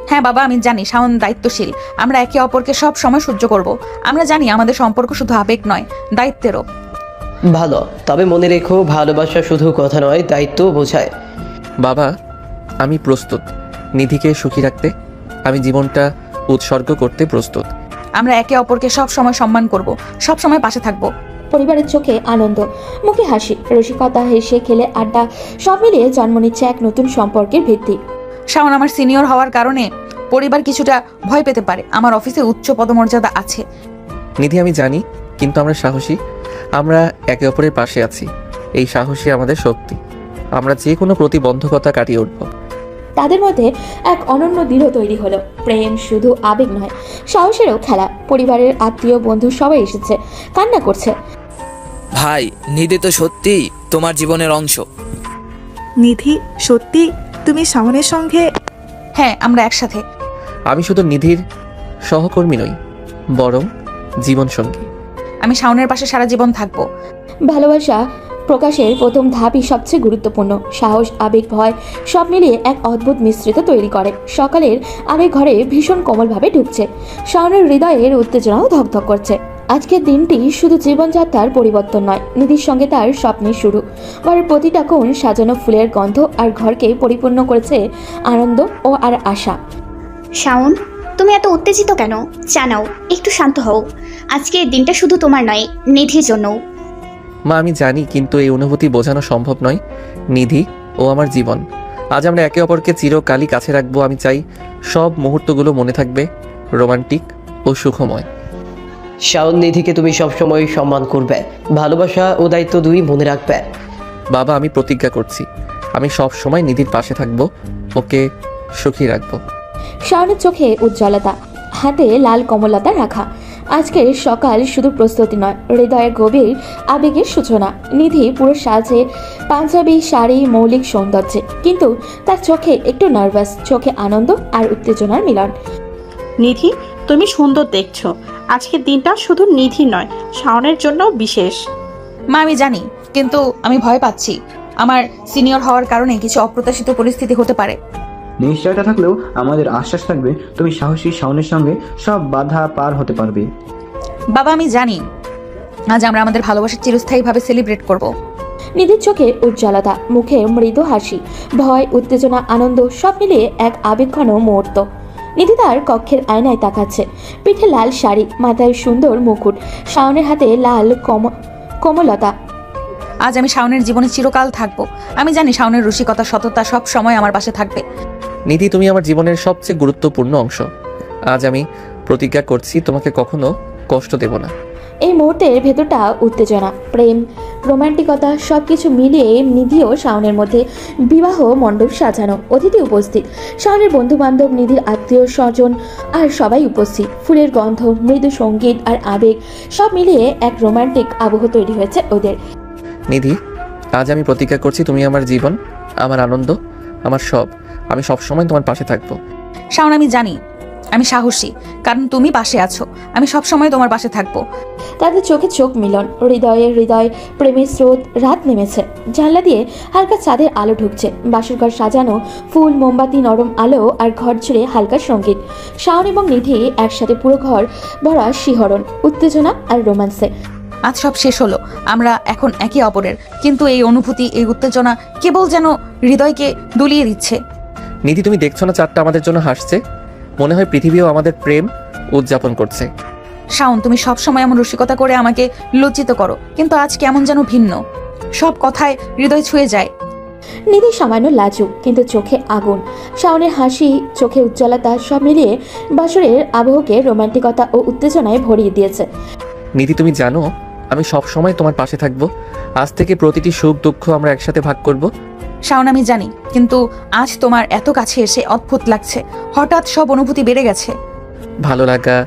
হ্যাঁ বাবা, আমি জানি শাওন দায়িত্বশীল। আমরা একে অপরকে সব সময় সহ্য করব। আমরা জানি আমাদের সম্পর্ক শুধু আবেগ নয়, দায়িত্বেরও। ভালো, তবে মনে রেখো, ভালোবাসা শুধু কথা নয়, দায়িত্বও বোঝায়। বাবা, আমি প্রস্তুত নিধিকে সুখী রাখতে। আমি জীবনটা উৎসর্গ করতে প্রস্তুত। আমরা একে অপরকে সব সময় সম্মান করব, সব সময় পাশে থাকব। পরিবারের চোখে আনন্দ, মুখে হাসি, রসিকতা, হেসে খেলে আড্ডা সব মিলিয়ে জন্ম নিচ্ছে এক নতুন সম্পর্কের ভিত্তি। শাওন আমার সিনিয়র হওয়ার কারণে পরিবার কিছুটা ভয় পেতে পারে। আমার অফিসে উচ্চ পদমর্যাদা আছে। নিধি আমি জানি, কিন্তু আমরা সাহসী। আমরা একে অপরের পাশে আছি। এই সাহসী আমাদের শক্তি। আমরা যে কোনো প্রতিবন্ধকতা কাটিয়ে উঠব। তাদের মধ্যে এক অনন্য দৃঢ় তৈরি হলো। প্রেম শুধু আবেগ নয়, সাহসেরও খেলা। পরিবারের আত্মীয় বন্ধু সবাই এসেছে, কান্না করছে। ভাই, নিধি তো সত্যি তোমার জীবনের অংশ। নিধি, সত্যি তুমি শাওনের সঙ্গে? হ্যাঁ, আমরা একসাথে। আমি শুধু নিধির সহকর্মী নই, বরং জীবনসঙ্গী। আমি শাওনের পাশে সারা জীবন থাকবো। ভালোবাসা প্রকাশের প্রথম ধাপই সবচেয়ে গুরুত্বপূর্ণ। সাহস, আবেগ, ভয় সব মিলিয়ে এক অদ্ভুত মিশ্রিত তৈরি করে। সকালের আবেগ ঘরে ভীষণ কোমলভাবে ঢুকছে। শাওনের হৃদয়ের উত্তেজনাও ধকধক করছে। আজকের দিনটি শুধু জীবনযাত্রার পরিবর্তন নয়, নিধির সঙ্গে তার স্বপ্নের শুরু। ঘরের প্রতিটা কোণ সাজানো ফুলের গন্ধ আর ঘরকে পরিপূর্ণ করেছে আনন্দ ও আর আশা। শাওন, তুমি এত উত্তেজিত কেন? জানাও, একটু শান্ত হও। আজকের দিনটা শুধু তোমার নয়, নিধির জন্যও। মা আমি জানি, কিন্তু এই অনুভূতি বোঝানো সম্ভব নয়। নিধি ও আমার জীবন। আজ আমরা একে অপরকে চিরকালই কাছে রাখবো। আমি চাই সব মুহূর্তগুলো মনে থাকবে, রোমান্টিক ও সুখময়। শাওন, নিধিকে তুমি সবসময় সম্মান করবে, ভালোবাসা ও দায়িত্ব দুই মনে রাখবে। বাবা, আমি প্রতিজ্ঞা করছি, আমি সব সময় নিধির পাশে থাকবো, ওকে সুখী রাখবো। শাওনের চোখে উজ্জ্বলতা, হাতে লাল কমলতা রাখা। আজকের সকাল শুধু প্রস্তুতি নয়, হৃদয়ের গভীর আবেগের সূচনা। নিধি পুরো সাজে, পাঞ্জাবি শাড়ি, মৌলিক সৌন্দর্যে, কিন্তু তার চোখে একটু নার্ভাস, চোখে আনন্দ আর উত্তেজনার মিলন। নিধি, তুমি সুন্দর দেখছো। আজকের দিনটা শুধু নিধি নয়, শাওনের জন্য বিশেষ। মা আমি জানি, কিন্তু আমি ভয় পাচ্ছি। আমার সিনিয়র হওয়ার কারণে কিছু অপ্রত্যাশিত পরিস্থিতি হতে পারে। নিশ্চয়তা থাকলেও আমাদের আশ্বাস থাকবে তুমি সাহসী শাওনের সঙ্গে সব বাধা পার হতে পারবে। বাবা আমি জানি, আজ আমরা আমাদের ভালোবাসা চিরস্থায়ীভাবে সেলিব্রেট করব। নিধির চোখে উজ্জ্বলতা, মুখে মৃদু হাসি, ভয়, উত্তেজনা, আনন্দ সব মিলিয়ে এক আবেগঘন মুহূর্ত। নিধি তার কক্ষের আয়নায় তাকাচ্ছে। পিঠে লাল শাড়ি, মাথায় সুন্দর মুকুট, শাওনের হাতে লাল কোমলতা। আজ আমি শাওনের জীবনে চিরকাল থাকবো। আমি জানি শাওনের রসিকতা, সততা সব সময় আমার পাশে থাকবে। নিধি, তুমি আমার জীবনের সবচেয়ে গুরুত্বপূর্ণ অংশ। আজ আমি প্রতিজ্ঞা করছি তোমাকে কখনো কষ্ট দেব না। এই মুহূর্তের ভেতরটা উত্তেজনা, প্রেম, রোমান্টিকতা সবকিছু মিলিয়ে নিধি ও শাওনের মধ্যে বিবাহ মণ্ডপ সাজানো। অতিথি উপস্থিত, শাওনের বন্ধু বান্ধব, নিধির আত্মীয় স্বজন আর সবাই উপস্থিত। ফুলের গন্ধ, মৃদু সঙ্গীত আর আবেগ সব মিলিয়ে এক রোমান্টিক আবহ তৈরি হয়েছে ওদের। নিধি, আজ আমি প্রতিজ্ঞা করছি তুমি আমার জীবন, আমার আনন্দ, আমার সব। আমি সবসময় তোমার পাশে থাকবো। শাওন আমি জানি আমি সাহসী, কারণ তুমি পাশে আছো। আমি সব সময় তোমার পাশে থাকবো। তাদের চোখে চোখ মিলন, হৃদয়ে হৃদয়, প্রেমের স্রোত। রাত নেমেছে, জানলা দিয়ে হালকা চাঁদের আলো ঢুকছে। বাসরঘর সাজানো, ফুল, মোমবাতি, নরম আলো আর ঘর জুড়ে হালকা সঙ্গীত। শাওন এবং নিধি একসাথে, পুরো ঘর ভরা শিহরণ, উত্তেজনা আর রোম্যান্সে। আজ সব শেষ হলো, আমরা এখন একে অপরের, কিন্তু এই অনুভূতি, এই উত্তেজনা কেবল যেন হৃদয়কে দুলিয়ে দিচ্ছে। নিধি, তুমি দেখছো না চাঁদটা আমাদের জন্য হাসছে? মনে হয় পৃথিবীও আমাদের প্রেম উদযাপন করছে। শাওন, তুমি সব সময় এমন রসিকতা করে আমাকে লজ্জিত করো, কিন্তু আজ কেমন যেন ভিন্ন। সব কথায় হৃদয় ছুঁয়ে যায়। নিধি সামান্য লাজুক, কিন্তু চোখে আগুন। শাওনের হাসি, চোখে উজ্জ্বলতা সব মিলিয়ে বাসরের আবহকে রোমান্টিকতা ও উত্তেজনায় ভরিয়ে দিয়েছে। নিধি, তুমি জানো আমি সব সময় তোমার পাশে থাকবো। আজ থেকে প্রতিটি সুখ দুঃখ আমরা একসাথে ভাগ করব। শাওন আমি জানি, কিন্তু আজ তোমার এত কাছে এসে অদ্ভুত লাগছে। হঠাৎ সব অনুভূতি বেড়ে গেছে। ভালো লাগা,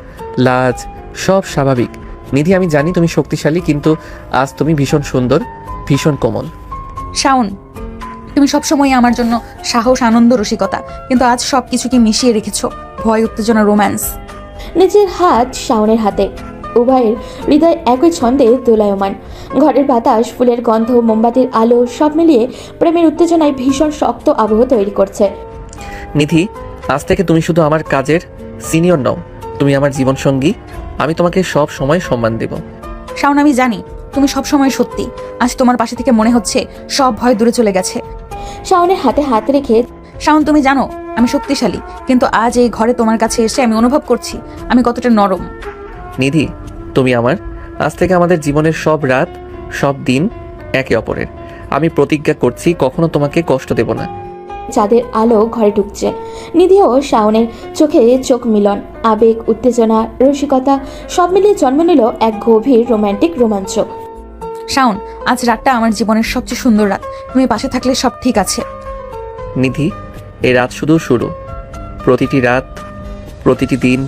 লাজ সব স্বাভাবিক। নিধি, আমি জানি তুমি শক্তিশালী, কিন্তু আজ তুমি ভীষণ সুন্দর, ভীষণ কোমল। শাওন, তুমি সবসময় আমার জন্য সাহস, আনন্দ, রসিকতা, কিন্তু আজ সব কিছুকে মিশিয়ে রেখেছো। ভয়, উত্তেজনা, রোম্যান্স। নিজের হাত শাওনের হাতে, উভয়ের হৃদয় একই ছন্দে দোলায়মান। ঘরের বাতাস, ফুলের গন্ধ, মোমবাতির আলো সব মিলিয়ে প্রেমের উত্তেজনায় ভীষণ শক্ত আবহ তৈরি করছে। নিধি, আজ থেকে তুমি শুধু আমার কাজের সিনিয়র নও, তুমি আমার জীবন সঙ্গী। আমি তোমাকে সব সময় সম্মান দেব। শাওন, আমি জানি তুমি সব সময় সত্যি। আজ তোমার পাশে থেকে মনে হচ্ছে সব ভয় দূরে চলে গেছে। শাওনের হাতে হাত রেখে, শাওন তুমি জানো আমি শক্তিশালী, কিন্তু আজ এই ঘরে তোমার কাছে এসে আমি অনুভব করছি আমি কতটা নরম। নিধি, তুমি আমার আজ থেকে আমাদের জীবনের সব রাত, সব দিন একে অপরের। আমি প্রতিজ্ঞা করছি কখনো তোমাকে কষ্ট দেব না। চাঁদের আলো ঘরে ঢুকছে। নিধি ও শাওনের চোখে চোখ মিলন, আবেগ, উত্তেজনা, রসিকতা সব মিলিয়ে জন্ম নিল এক গভীর রোমান্টিক রোমাঞ্চ। শাওন, আজ রাতটা আমার জীবনের সবচেয়ে সুন্দর রাত। তুমি পাশে থাকলে সব ঠিক আছে। নিধি, এই রাত শুধু শুরু। প্রতিটি রাত, প্রতিটি দিন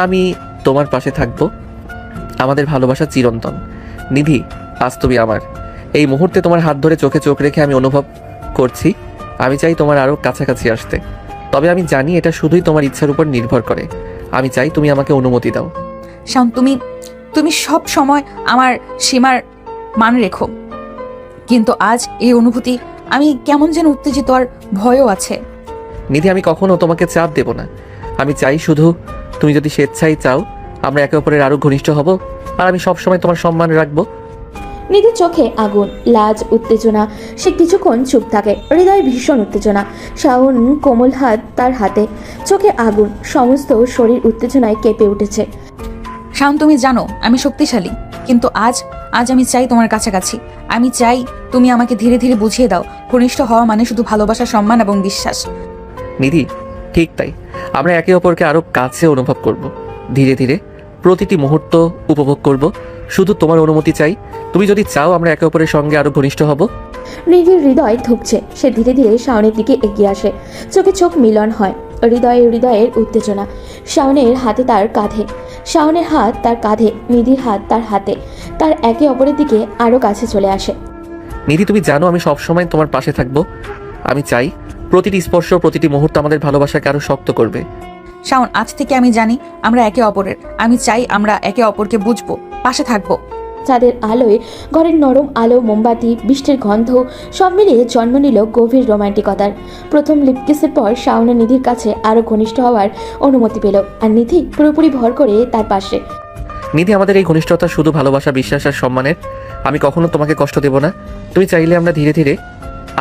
আমি তোমার পাশে থাকবো। আমাদের ভালোবাসা চিরন্তন। নিধি, আজ তুমি আমার। এই মুহূর্তে তোমার হাত ধরে চোখে চোখ রেখে আমি অনুভব করছি আমি চাই তোমার আরও কাছাকাছি আসতে। তবে আমি জানি এটা শুধুই তোমার ইচ্ছার উপর নির্ভর করে। আমি চাই তুমি আমাকে অনুমতি দাও। শাওন, তুমি সব সময় আমার সীমার মান রেখো, কিন্তু আজ এই অনুভূতি, আমি কেমন যেন উত্তেজিত আর ভয়ও আছে। নিধি, আমি কখনো তোমাকে চাপ দেব না। আমি চাই শুধু তুমি যদি স্বেচ্ছায় চাও আমরা একে অপরের আরও ঘনিষ্ঠ হব, আর আমি সবসময় তোমার সম্মান রাখবো। নিধির চোখে আগুন, লাজ, উত্তেজনা। সে কিছুক্ষণ চুপ থাকে, হৃদয়ে ভীষণ উত্তেজনা। শাওন কোমল হাত তার হাতে, চোখে আগুন, সমস্ত শরীর উত্তেজনায় কেঁপে উঠেছে। শাওন, তুমি জানো আমি শক্তিশালী, কিন্তু আজ আমি চাই তোমার কাছাকাছি। আমি চাই তুমি আমাকে ধীরে ধীরে বুঝিয়ে দাও ঘনিষ্ঠ হওয়া মানে শুধু ভালোবাসা, সম্মান এবং বিশ্বাস। নিধি, ঠিক তাই। আমরা একে অপরকে আরও কাছে অনুভব করব, ধীরে ধীরে প্রতিটি মুহূর্ত উপভোগ করব। শুধু তোমার অনুমতি চাই। তুমি যদি চাও আমরা একে অপরের সঙ্গে আরও ঘনিষ্ঠ হব। নিধির হৃদয় ধুকছে। সে ধীরে ধীরে শাওনের দিকে এগিয়ে আসে, চোখে চোখ মিলন হয়। হৃদয়ের উত্তেজনা। শাওনের হাতে তার কাঁধে, শাওনের হাত তার কাঁধে, নিধির হাত তার হাতে। তার একে অপরের দিকে আরও কাছে চলে আসে। নিধি, তুমি জানো আমি সবসময় তোমার পাশে থাকবো। আমি চাই প্রতিটি স্পর্শ, প্রতিটি মুহূর্ত আমাদের ভালোবাসাকে আরও শক্ত করবে। শাওন, আজ থেকে আমি জানি আমরা একে অপরের। আমি চাই আমরা একে অপরকে বুঝবো, পাশে থাকবো। চাঁদের আলোয় ঘরের নরম আলো, মোমবাতি, বৃষ্টির গন্ধ সব মিলিয়ে জন্ম নিল গভীর রোমান্টিকতার। প্রথম লিপকিসের পর শাওন নিধির কাছে আরও ঘনিষ্ঠ হওয়ার অনুমতি পেল, আর নিধি পুরোপুরি ভর করে তার পাশে। নিধি, আমাদের এই ঘনিষ্ঠতা শুধু ভালোবাসা, বিশ্বাস আর সম্মানের। আমি কখনো তোমাকে কষ্ট দেব না। তুমি চাইলে আমরা ধীরে ধীরে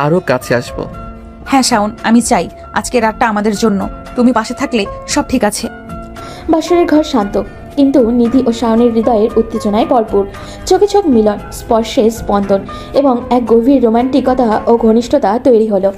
আরও কাছে আসবো। হ্যাঁ শাওন, আমি চাই আজকে রাতটা আমাদের জন্য। তুমি পাশে থাকলে সব ঠিক আছে। বাসরের ঘর শান্ত, কিন্তু নিধি ও শাওনের হৃদয়ের উত্তেজনায় ভরপুর। চোখে চোখ মিলন, স্পর্শে স্পন্দন এবং এক গভীর রোমান্টিকতা ও ঘনিষ্ঠতা তৈরি হলো।